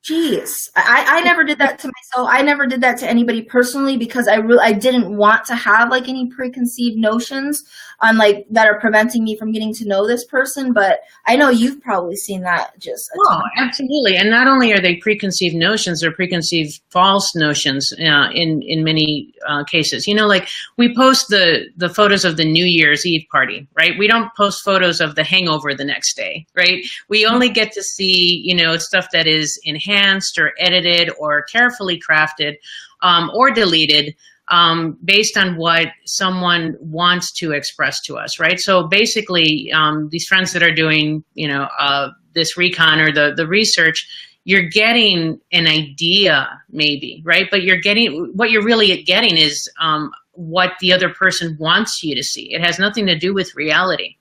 Jeez, I never did that to myself. I never did that to anybody personally, because I didn't want to have like any preconceived notions on like that are preventing me from getting to know this person. But I know you've probably seen that just a ton. Absolutely. And not only are they preconceived notions, they're preconceived false notions in many cases. Like we post the photos of the New Year's Eve party, right? We don't post photos of the hangover the next day, right? We only get to see, stuff that is enhanced or edited or carefully crafted or deleted based on what someone wants to express to us, right? So basically, these friends that are doing, this recon or the research, you're getting an idea maybe, right? But what you're really getting is what the other person wants you to see. It has nothing to do with reality.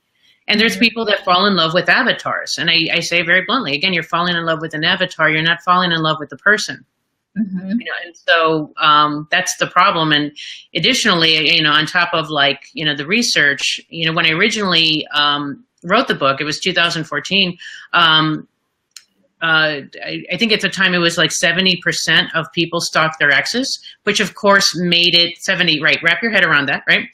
And there's people that fall in love with avatars. And I say very bluntly, again, you're falling in love with an avatar. You're not falling in love with the person. Mm-hmm. And so that's the problem. And additionally, on top of the research, when I originally wrote the book, it was 2014. I think at the time it was like 70% of people stalked their exes, which of course made it 70, right? Wrap your head around that, right?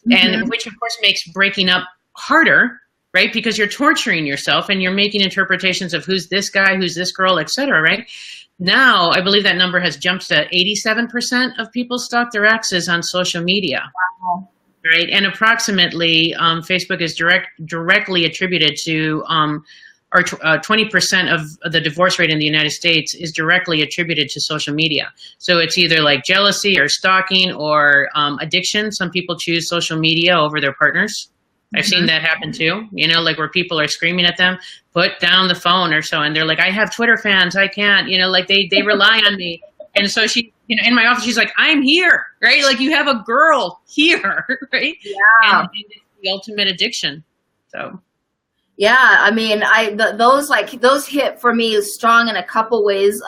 Mm-hmm. And which of course makes breaking up harder, right? Because you're torturing yourself and you're making interpretations of who's this guy, who's this girl, etc., right? Now, I believe that number has jumped to 87% of people stalk their exes on social media. Wow. Right? And approximately, Facebook is directly attributed to, or 20% of the divorce rate in the United States is directly attributed to social media. So it's either like jealousy or stalking or addiction. Some people choose social media over their partners. I've seen that happen too, where people are screaming at them, put down the phone or so. And they're like, I have Twitter fans. I can't, they rely on me. And so she, in my office, she's like, I'm here, right? Like you have a girl here, right? Yeah. And it's the ultimate addiction. So. Yeah. I mean, those hit for me is strong in a couple ways.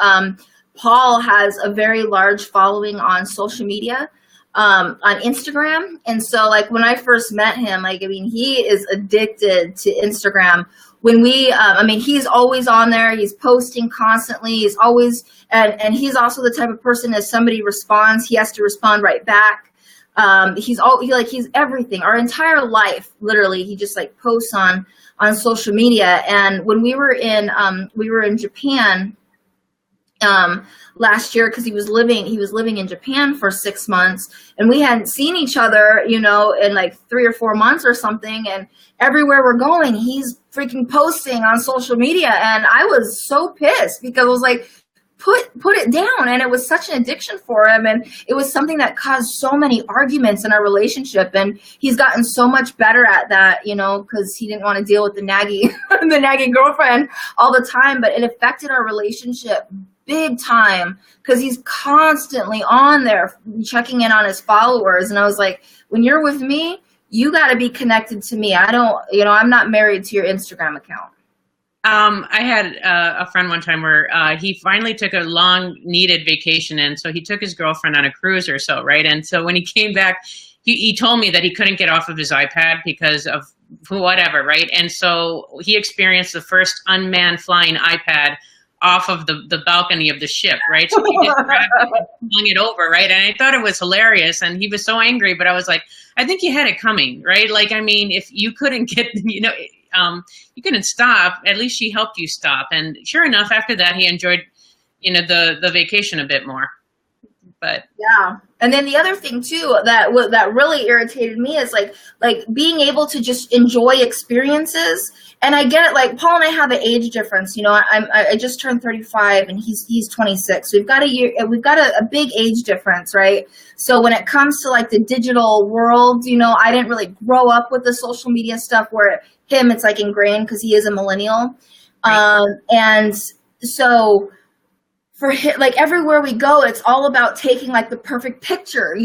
Paul has a very large following on social media. On Instagram. And so when I first met him, he is addicted to Instagram. When he's always on there, he's posting constantly. He's always, and he's also the type of person, as somebody responds, he has to respond right back. He's everything, our entire life, literally. He just posts on social media. And when we were in Japan, last year, because he was living in Japan for 6 months, and we hadn't seen each other, in 3 or 4 months or something. And everywhere we're going, he's freaking posting on social media. And I was so pissed because I was like, put it down. And it was such an addiction for him. And it was something that caused so many arguments in our relationship. And he's gotten so much better at that, because he didn't want to deal with the nagging girlfriend all the time. But it affected our relationship big time because he's constantly on there checking in on his followers. And I was like, when you're with me, you got to be connected to me. I'm not married to your Instagram account. I had a friend one time where he finally took a long needed vacation. And so he took his girlfriend on a cruise or so. Right. And so when he came back, he told me that he couldn't get off of his iPad because of whatever. Right. And so he experienced the first unmanned flying iPad off of the balcony of the ship, right? So he just grabbed it and flung it over, right? And I thought it was hilarious, and he was so angry, but I was like, I think you had it coming, right? If you couldn't get, you couldn't stop, at least she helped you stop. And sure enough, after that, he enjoyed, the vacation a bit more. But yeah. And then the other thing too that really irritated me is like being able to just enjoy experiences. And I get it, Paul and I have an age difference. I just turned 35 and he's 26. We've got a big age difference, right? So when it comes to the digital world, I didn't really grow up with the social media stuff where it's ingrained because he is a millennial. Right. And so for him, everywhere we go, it's all about taking the perfect picture,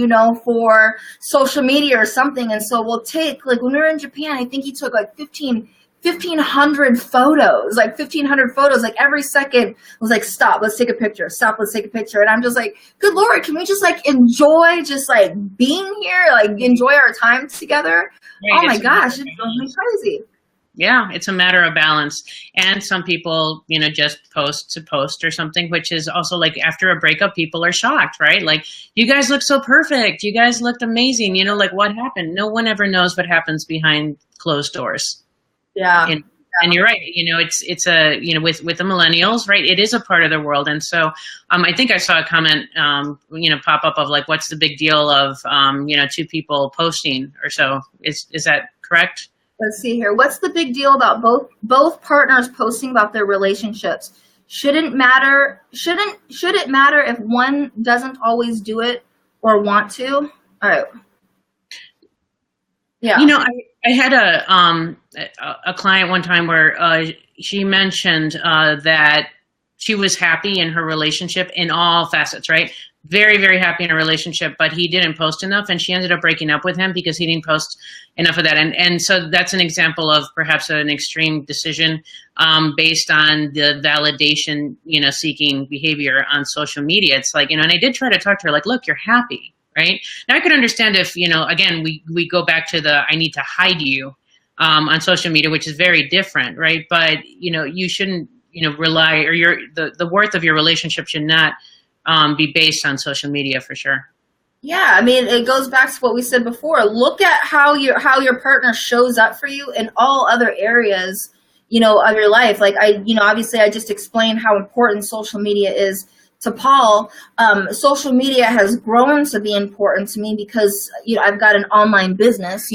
for social media or something. And so we'll take, when we were in Japan, I think he took 1,500 photos, 1,500 photos, every second was stop, let's take a picture, stop, let's take a picture. And I'm just like, good Lord, can we just enjoy just being here, enjoy our time together? Right, oh my gosh, it's crazy. Yeah, it's a matter of balance. And some people, just post to post or something, which is also after a breakup, people are shocked, right? You guys look so perfect. You guys looked amazing. What happened? No one ever knows what happens behind closed doors. Yeah. And you're right. It's a, with the millennials, right? It is a part of their world. And so I think I saw a comment, pop up of what's the big deal of, two people posting or so. Is that correct? Let's see here. What's the big deal about both partners posting about their relationships? Should it matter if one doesn't always do it or want to? All right. Yeah. You know, I had a client one time where she mentioned that she was happy in her relationship in all facets, right? Very, very happy in her relationship, but he didn't post enough, and she ended up breaking up with him because he didn't post enough of that. And so that's an example of perhaps an extreme decision based on the validation, seeking behavior on social media. It's like, and I did try to talk to her, like, look, you're happy, right? Now I could understand if, again, we go back to the I need to hide you on social media, which is very different, right? But, you shouldn't, rely, or the worth of your relationship should not be based on social media, for sure. Yeah, I mean, it goes back to what we said before. Look at how your partner shows up for you in all other areas, of your life. Like obviously I just explained how important social media is to Paul. Social media has grown to be important to me because, I've got an online business,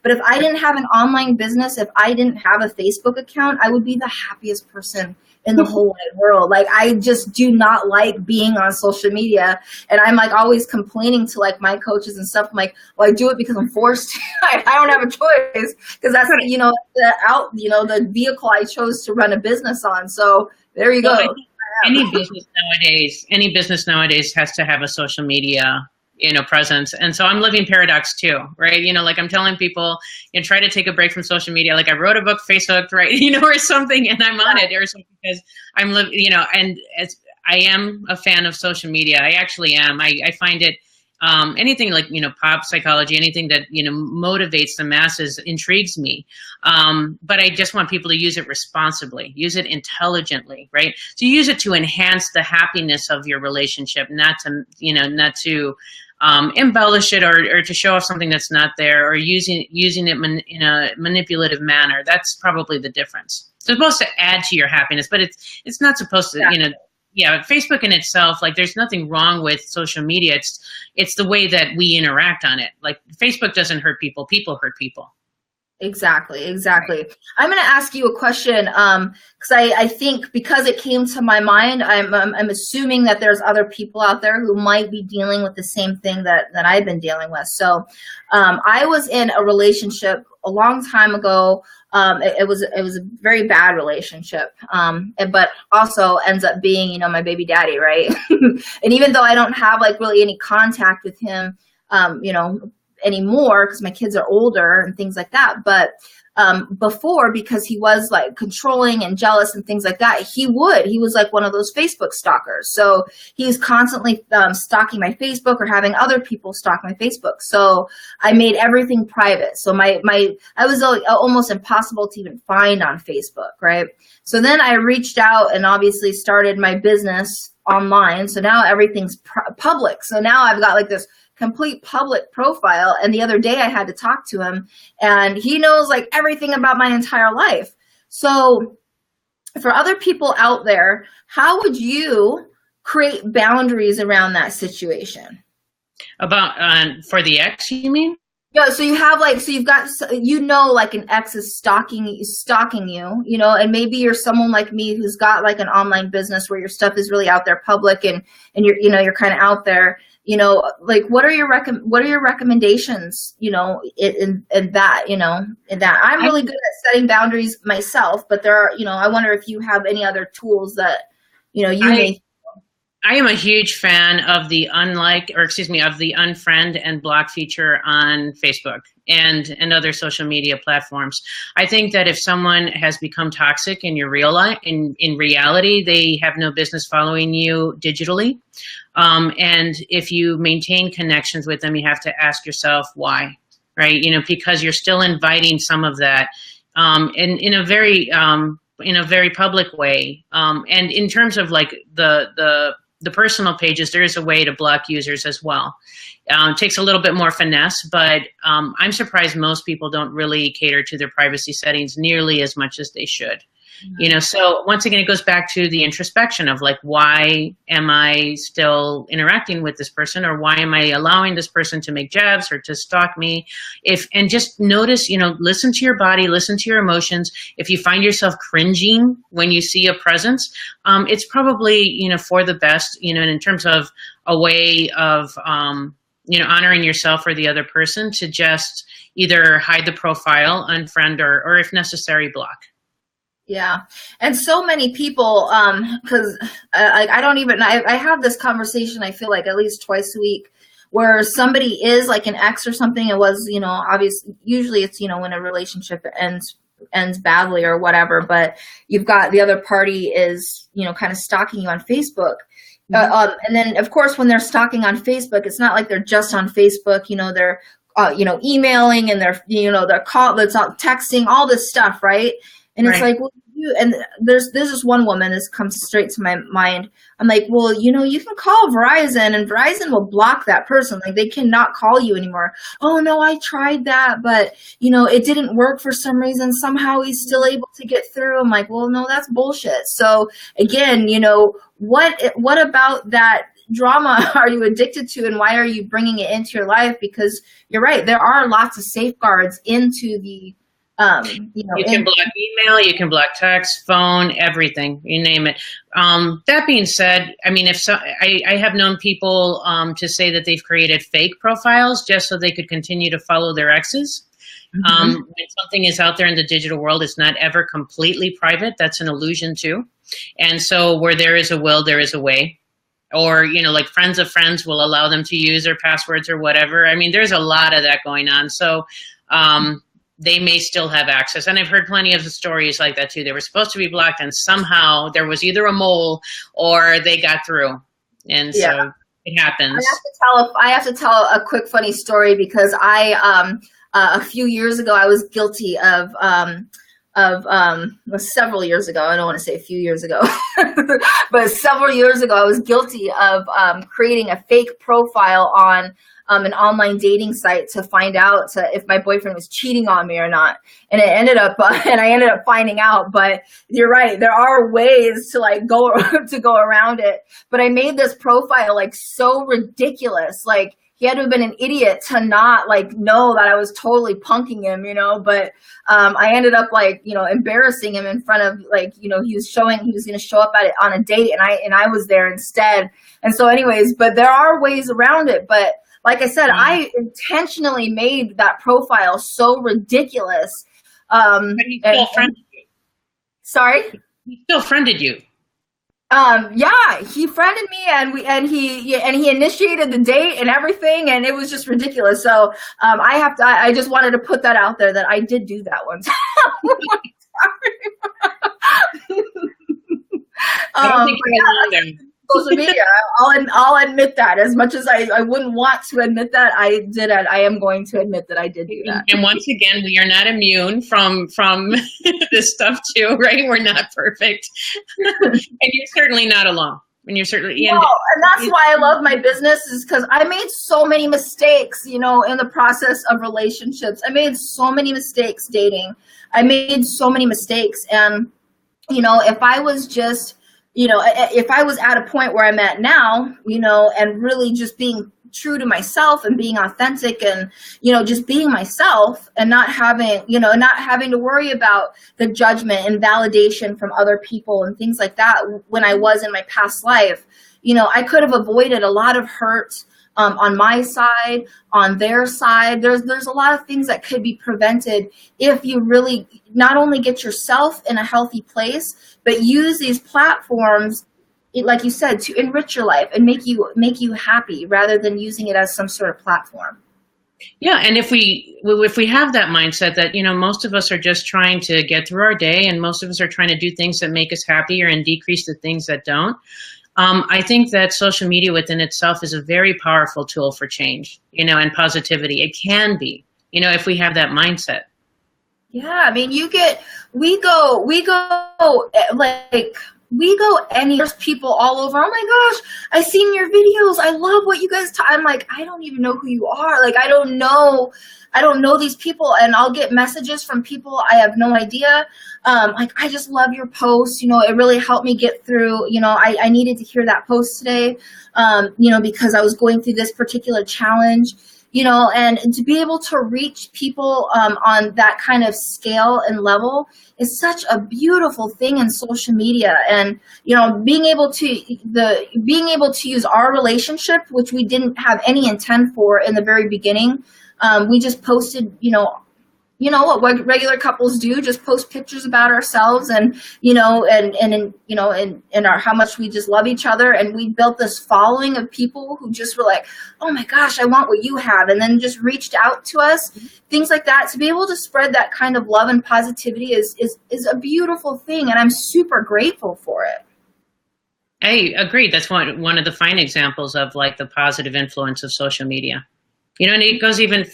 but if I didn't have an online business, if I didn't have a Facebook account, I would be the happiest person in the whole wide world. Like, I just do not like being on social media. And I'm like always complaining to like my coaches and stuff. I'm like, well, I do it because I'm forced. I don't have a choice because that's, the vehicle I chose to run a business on. So there you go. Any business nowadays has to have a social media, presence. And so I'm living paradox too, right? Like I'm telling people, try to take a break from social media. Like I wrote a book, Facebook, right? Or something, and I'm on it or something because I'm living, and as I am a fan of social media. I actually am. I find it, anything like, pop psychology, anything that, motivates the masses intrigues me. But I just want people to use it responsibly, use it intelligently, right? So use it to enhance the happiness of your relationship, not to embellish it or to show off something that's not there, or using it in a manipulative manner. That's probably the difference. It's supposed to add to your happiness, but it's not supposed to, yeah, Facebook in itself, like there's nothing wrong with social media. It's the way that we interact on it. Like Facebook doesn't hurt people, people hurt people. Exactly. I'm going to ask you a question because I think because it came to my mind, I'm assuming that there's other people out there who might be dealing with the same thing that I've been dealing with. So I was in a relationship a long time ago. It was a very bad relationship, but also ends up being, my baby daddy, right? And even though I don't have like really any contact with him, anymore because my kids are older and things like that. But before, because he was like controlling and jealous and things like that, he was like one of those Facebook stalkers. So he was constantly stalking my Facebook or having other people stalk my Facebook. So I made everything private. So I was almost impossible to even find on Facebook, right? So then I reached out and obviously started my business online. So now everything's public. So now I've got like this complete public profile. And the other day I had to talk to him and he knows like everything about my entire life. So for other people out there, how would you create boundaries around that situation? About for the ex, you mean? Yeah, so you've got, like an ex is stalking you, and maybe you're someone like me who's got like an online business where your stuff is really out there public and you're kind of out there, like what are your recommendations, in that I'm really good at setting boundaries myself, but there are, I wonder if you have any other tools that, I am a huge fan of the of the unfriend and block feature on Facebook and other social media platforms. I think that if someone has become toxic in your real life, in reality, they have no business following you digitally. And if you maintain connections with them, you have to ask yourself why, right? Because you're still inviting some of that in a very public way. And in terms of like the personal pages, there is a way to block users as well. It takes a little bit more finesse, but I'm surprised most people don't really cater to their privacy settings nearly as much as they should. So once again, it goes back to the introspection of like, why am I still interacting with this person, or why am I allowing this person to make jabs or to stalk me? And just notice, listen to your body, listen to your emotions. If you find yourself cringing when you see a presence, it's probably, for the best, and in terms of a way of, honoring yourself or the other person to just either hide the profile, unfriend, or if necessary, block. Yeah. And so many people, because I don't even, I have this conversation, I feel like at least twice a week, where somebody is like an ex or something. It was, obviously, usually it's, when a relationship ends badly or whatever, but you've got the other party is, kind of stalking you on Facebook. And then of course, when they're stalking on Facebook, it's not like they're just on Facebook, they're, emailing and they're call, that's not texting, all this stuff. Right. And it's like, well, and there's this one woman, this comes straight to my mind. I'm like, well, you can call Verizon and Verizon will block that person. Like, they cannot call you anymore. Oh no, I tried that, but it didn't work for some reason. Somehow he's still able to get through. I'm like, well, no, that's bullshit. So again, what about that drama are you addicted to, and why are you bringing it into your life? Because you're right, there are lots of safeguards into the you can block email, you can block text, phone, everything, you name it. That being said, I mean, I have known people to say that they've created fake profiles just so they could continue to follow their exes. When something is out there in the digital world, it's not ever completely private. That's an illusion too. And so where there is a will, there is a way. Or, like friends of friends will allow them to use their passwords or whatever. I mean, there's a lot of that going on. So, they may still have access. And I've heard plenty of stories like that too. They were supposed to be blocked and somehow there was either a mole or they got through. And so it happens. I have to tell a quick funny story because a few years ago, I was guilty of several years ago. I don't want to say a few years ago, but several years ago, I was guilty of creating a fake profile on an online dating site to find out if my boyfriend was cheating on me or not. And it ended up, and I ended up finding out, but you're right. There are ways to go around it. But I made this profile like so ridiculous. Like, he had to have been an idiot to not know that I was totally punking him, but I ended up embarrassing him in front of he was going to show up on a date and I was there instead. And so anyways, but there are ways around it. But like I said, I intentionally made that profile so ridiculous. But he still friended you. Sorry? He still friended you. Yeah, he friended me and he initiated the date and everything, and it was just ridiculous. So, I just wanted to put that out there that I did do that one time. I don't think you're alone there. Social media, I'll admit that. As much as I wouldn't want to admit that, I did it. I am going to admit that I did do that. And once again, we are not immune from this stuff too, right? We're not perfect, and you're certainly not alone. And you're certainly and that's why I love my business, is because I made so many mistakes, in the process of relationships. I made so many mistakes dating. I made so many mistakes, and if I was just if I was at a point where I'm at now, and really just being true to myself and being authentic and, just being myself and not having to worry about the judgment and validation from other people and things like that when I was in my past life, I could have avoided a lot of hurt on my side, on their side. There's a lot of things that could be prevented if you really not only get yourself in a healthy place, but use these platforms, like you said, to enrich your life and make you happy rather than using it as some sort of platform. Yeah, and if we have that mindset that, most of us are just trying to get through our day and most of us are trying to do things that make us happier and decrease the things that don't. I think that social media within itself is a very powerful tool for change, and positivity. It can be, if we have that mindset. Yeah, I mean, we go and there's people all over. Oh my gosh, I seen your videos. I love what you guys I'm like, I don't even know who you are. Like, I don't know these people, and I'll get messages from people I have no idea. I just love your posts. It really helped me get through. I needed to hear that post today, because I was going through this particular challenge. and to be able to reach people on that kind of scale and level is such a beautiful thing in social media. And being able to use our relationship, which we didn't have any intent for in the very beginning. We just posted, what regular couples do, just post pictures about ourselves and our how much we just love each other. And we built this following of people who just were like, oh my gosh, I want what you have, and then just reached out to us, things like that. To be able to spread that kind of love and positivity is a beautiful thing, and I'm super grateful for it. I agree. That's one of the fine examples of like the positive influence of social media. And it goes even,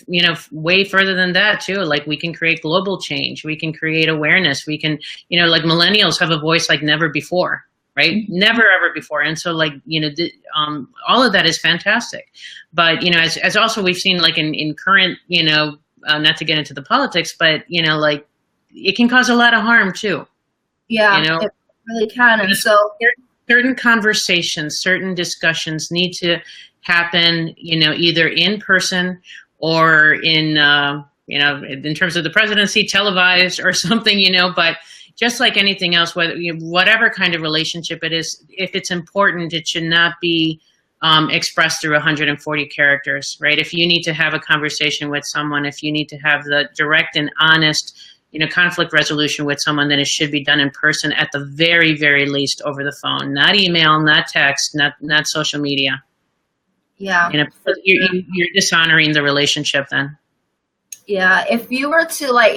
way further than that too. Like we can create global change. We can create awareness. We can, like millennials have a voice like never before, right? Never ever before. And so like, all of that is fantastic. But, as also we've seen like in current, not to get into the politics, but, like it can cause a lot of harm too. Yeah, it really can. And so certain conversations, certain discussions need to happen, either in person or in terms of the presidency, televised or something, but just like anything else, whatever kind of relationship it is, if it's important, it should not be expressed through 140 characters, right? If you need to have a conversation with someone, if you need to have the direct and honest, conflict resolution with someone, then it should be done in person at the very, very least over the phone, not email, not text, not social media. Yeah. You're dishonoring the relationship then. Yeah. If you were to leave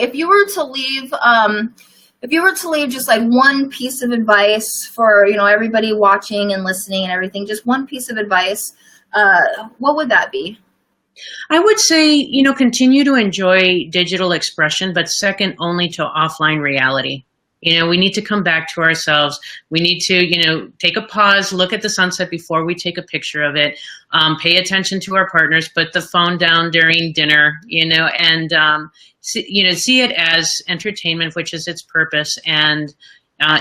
just like one piece of advice for, everybody watching and listening and everything, just one piece of advice, what would that be? I would say, continue to enjoy digital expression, but second only to offline reality. We need to come back to ourselves. We need to, take a pause, look at the sunset before we take a picture of it, pay attention to our partners, put the phone down during dinner, and, see it as entertainment, which is its purpose, and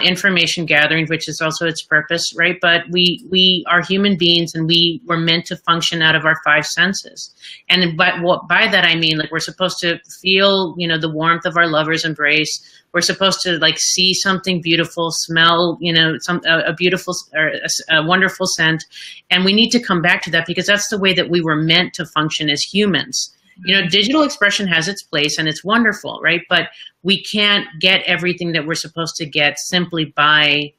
information gathering, which is also its purpose, right? But we are human beings, and we were meant to function out of our five senses. And by that I mean, like, we're supposed to feel, the warmth of our lover's embrace. We're supposed to like see something beautiful, smell, a beautiful or a wonderful scent, and we need to come back to that because that's the way that we were meant to function as humans. Digital expression has its place and it's wonderful, right? But we can't get everything that we're supposed to get simply by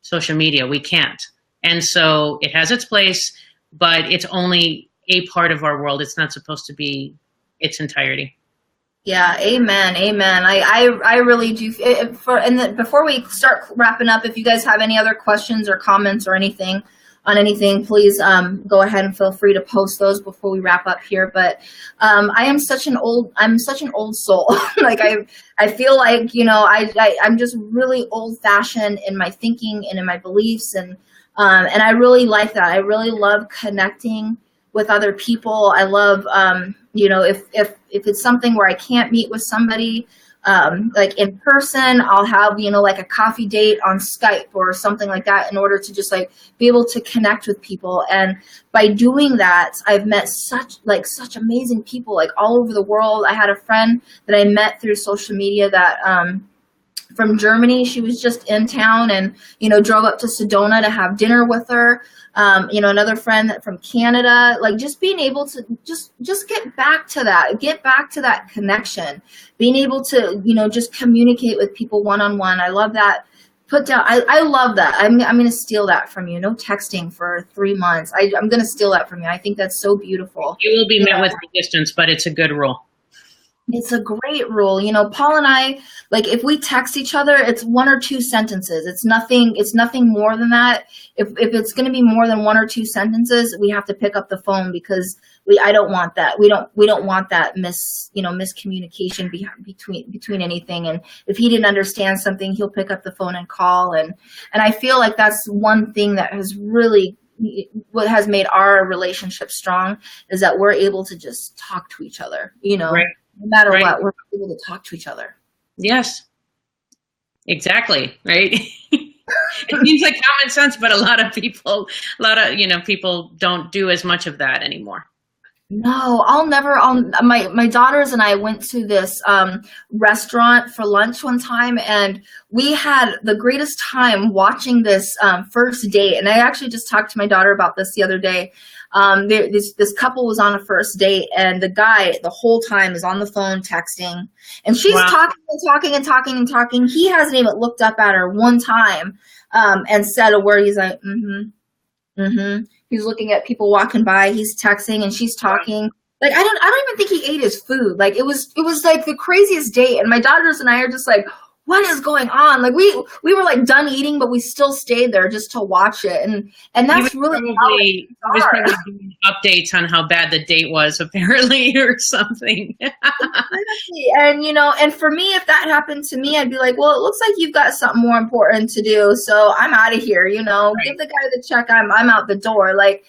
social media. We can't. And so it has its place, but it's only a part of our world. It's not supposed to be its entirety. Yeah, amen, amen. I really do. Before we start wrapping up, if you guys have any other questions or comments or anything, please go ahead and feel free to post those before we wrap up here. But I'm such an old soul. Like I feel like I'm just really old fashioned in my thinking and in my beliefs, and I really like that. I really love connecting with other people. I love if it's something where I can't meet with somebody like in person, I'll have, like a coffee date on Skype or something like that in order to just like be able to connect with people. And by doing that, I've met such amazing people like all over the world. I had a friend that I met through social media that from Germany. She was just in town and, drove up to Sedona to have dinner with her. Another friend from Canada, like just being able to just get back to that connection, being able to, just communicate with people one-on-one. I love that. I love that. I'm going to steal that from you. No texting for 3 months. I'm going to steal that from you. I think that's so beautiful. You will be met with resistance, but it's a good rule. It's a great rule. Paul and I, like if we text each other, it's 1 or 2 sentences. It's nothing more than that. If it's going to be more than 1 or 2 sentences, we have to pick up the phone because I don't want that. We don't want that miscommunication between anything. And if he didn't understand something, he'll pick up the phone and call. And I feel like that's one thing that has really, what has made our relationship strong is that we're able to just talk to each other, Right. No matter what, we're able to talk to each other. Yes, exactly. Right. It seems like common sense, but a lot of people don't do as much of that anymore. No, my daughters and I went to this restaurant for lunch one time, and we had the greatest time watching this first date. And I actually just talked to my daughter about this the other day. This couple was on a first date, and the guy the whole time is on the phone texting, and she's Wow. talking and talking and talking and talking. He hasn't even looked up at her one time and said a word. He's like, mm-hmm. He's looking at people walking by. He's texting, and she's talking. Like I don't even think he ate his food. Like it was like the craziest date. And my daughters and I are just like, what is going on? Like we were like done eating, but we still stayed there just to watch it. And that's really He was probably doing updates on how bad the date was, apparently, or something. and and for me, if that happened to me, I'd be like, well, it looks like you've got something more important to do, so I'm out of here. Right. Give the guy the check. I'm out the door. Like,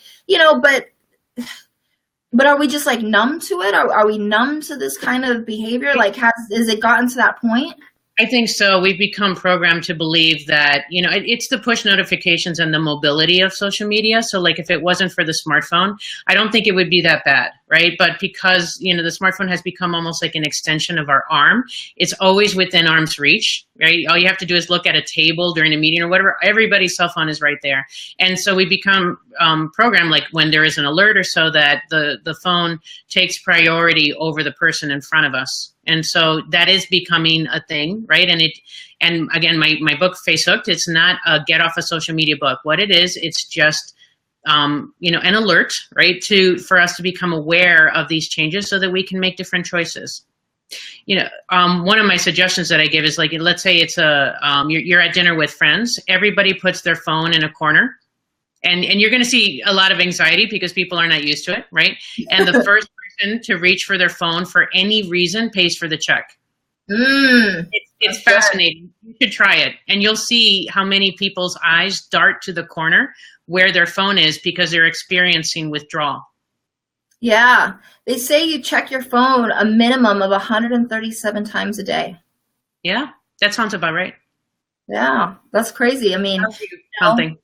but are we just like numb to it? Are we numb to this kind of behavior? Like, has it gotten to that point? I think so. We've become programmed to believe that, it's the push notifications and the mobility of social media. So like if it wasn't for the smartphone, I don't think it would be that bad, right? But because, the smartphone has become almost like an extension of our arm, it's always within arm's reach, right? All you have to do is look at a table during a meeting or whatever. Everybody's cell phone is right there. And so we become programmed, like when there is an alert or so, that the phone takes priority over the person in front of us. And so that is becoming a thing, right? And again, my book, Face Hooked, it's not a get off a social media book. What it is, it's just, an alert, right? For us to become aware of these changes so that we can make different choices. One of my suggestions that I give is like, let's say it's you're at dinner with friends, everybody puts their phone in a corner. And you're going to see a lot of anxiety because people are not used to it, right? And the first person to reach for their phone for any reason pays for the check. It's fascinating. You should try it. And you'll see how many people's eyes dart to the corner where their phone is because they're experiencing withdrawal. Yeah. They say you check your phone a minimum of 137 times a day. Yeah, that sounds about right. Yeah, that's crazy. I mean, something.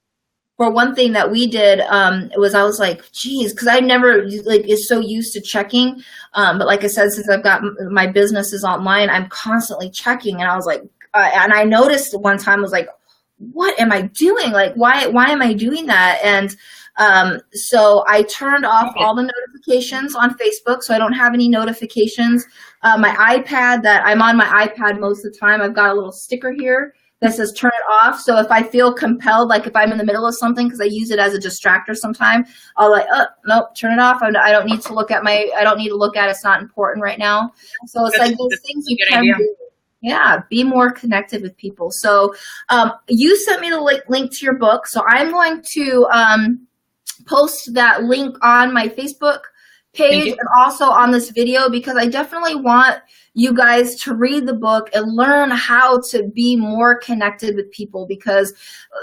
For one thing that we did, I was like, geez, because I never is so used to checking. But like I said, since I've got my businesses online, I'm constantly checking. And I was like, and I noticed one time, I was like, what am I doing? Like, why am I doing that? And so I turned off all the notifications on Facebook, so I don't have any notifications. My iPad, that I'm on my iPad most of the time, I've got a little sticker here that says turn it off. So if I feel compelled, like if I'm in the middle of something, because I use it as a distractor sometime, I'll like, oh, nope, turn it off. I don't need to look at it. It's not important right now. So it's like those things you can do. Yeah, be more connected with people. So you sent me the link to your book. So I'm going to post that link on my Facebook page and also on this video, because I definitely want you guys to read the book and learn how to be more connected with people, because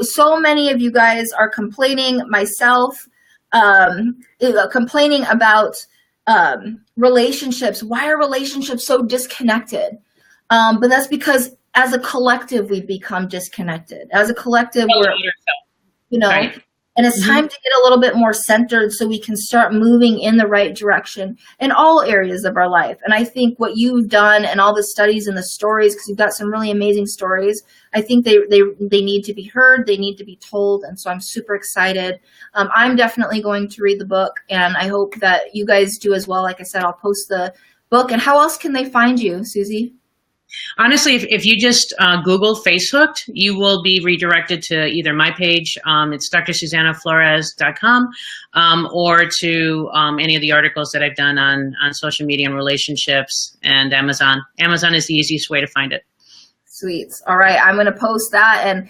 so many of you guys are complaining, myself, complaining about relationships. Why are relationships so disconnected? But that's because as a collective, we've become disconnected. As a collective, we're, right. And it's time to get a little bit more centered so we can start moving in the right direction in all areas of our life. And I think what you've done and all the studies and the stories, because you've got some really amazing stories, I think they need to be heard, they need to be told. And so I'm super excited. I'm definitely going to read the book, and I hope that you guys do as well. Like I said, I'll post the book. And how else can they find you, Susie? Honestly, if you just Google Face Hooked, you will be redirected to either my page, it's drsuzanaflores.com, or to any of the articles that I've done on social media and relationships, and Amazon. Amazon is the easiest way to find it. Sweet. All right. I'm going to post that. And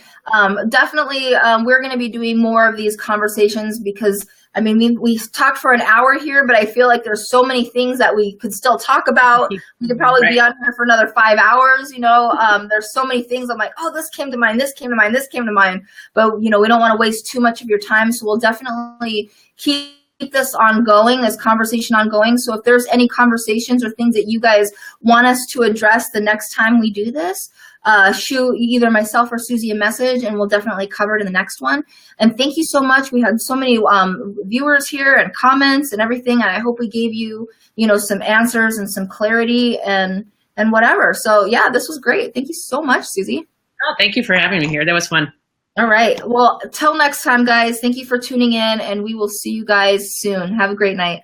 definitely we're going to be doing more of these conversations, because I mean, we talked for an hour here, but I feel like there's so many things that we could still talk about. We could probably be on here for another 5 hours. There's so many things. I'm like, oh, this came to mind, this came to mind, this came to mind. But, we don't want to waste too much of your time. So we'll definitely keep this ongoing, this conversation ongoing. So if there's any conversations or things that you guys want us to address the next time we do this, shoot either myself or Susie a message, and we'll definitely cover it in the next one. And thank you so much. We had so many viewers here and comments and everything, and I hope we gave you, you know, some answers and some clarity and whatever. So yeah, this was great. Thank you so much, Susie. Oh, thank you for having me here. That was fun. All right. Well, till next time, guys, thank you for tuning in, and we will see you guys soon. Have a great night.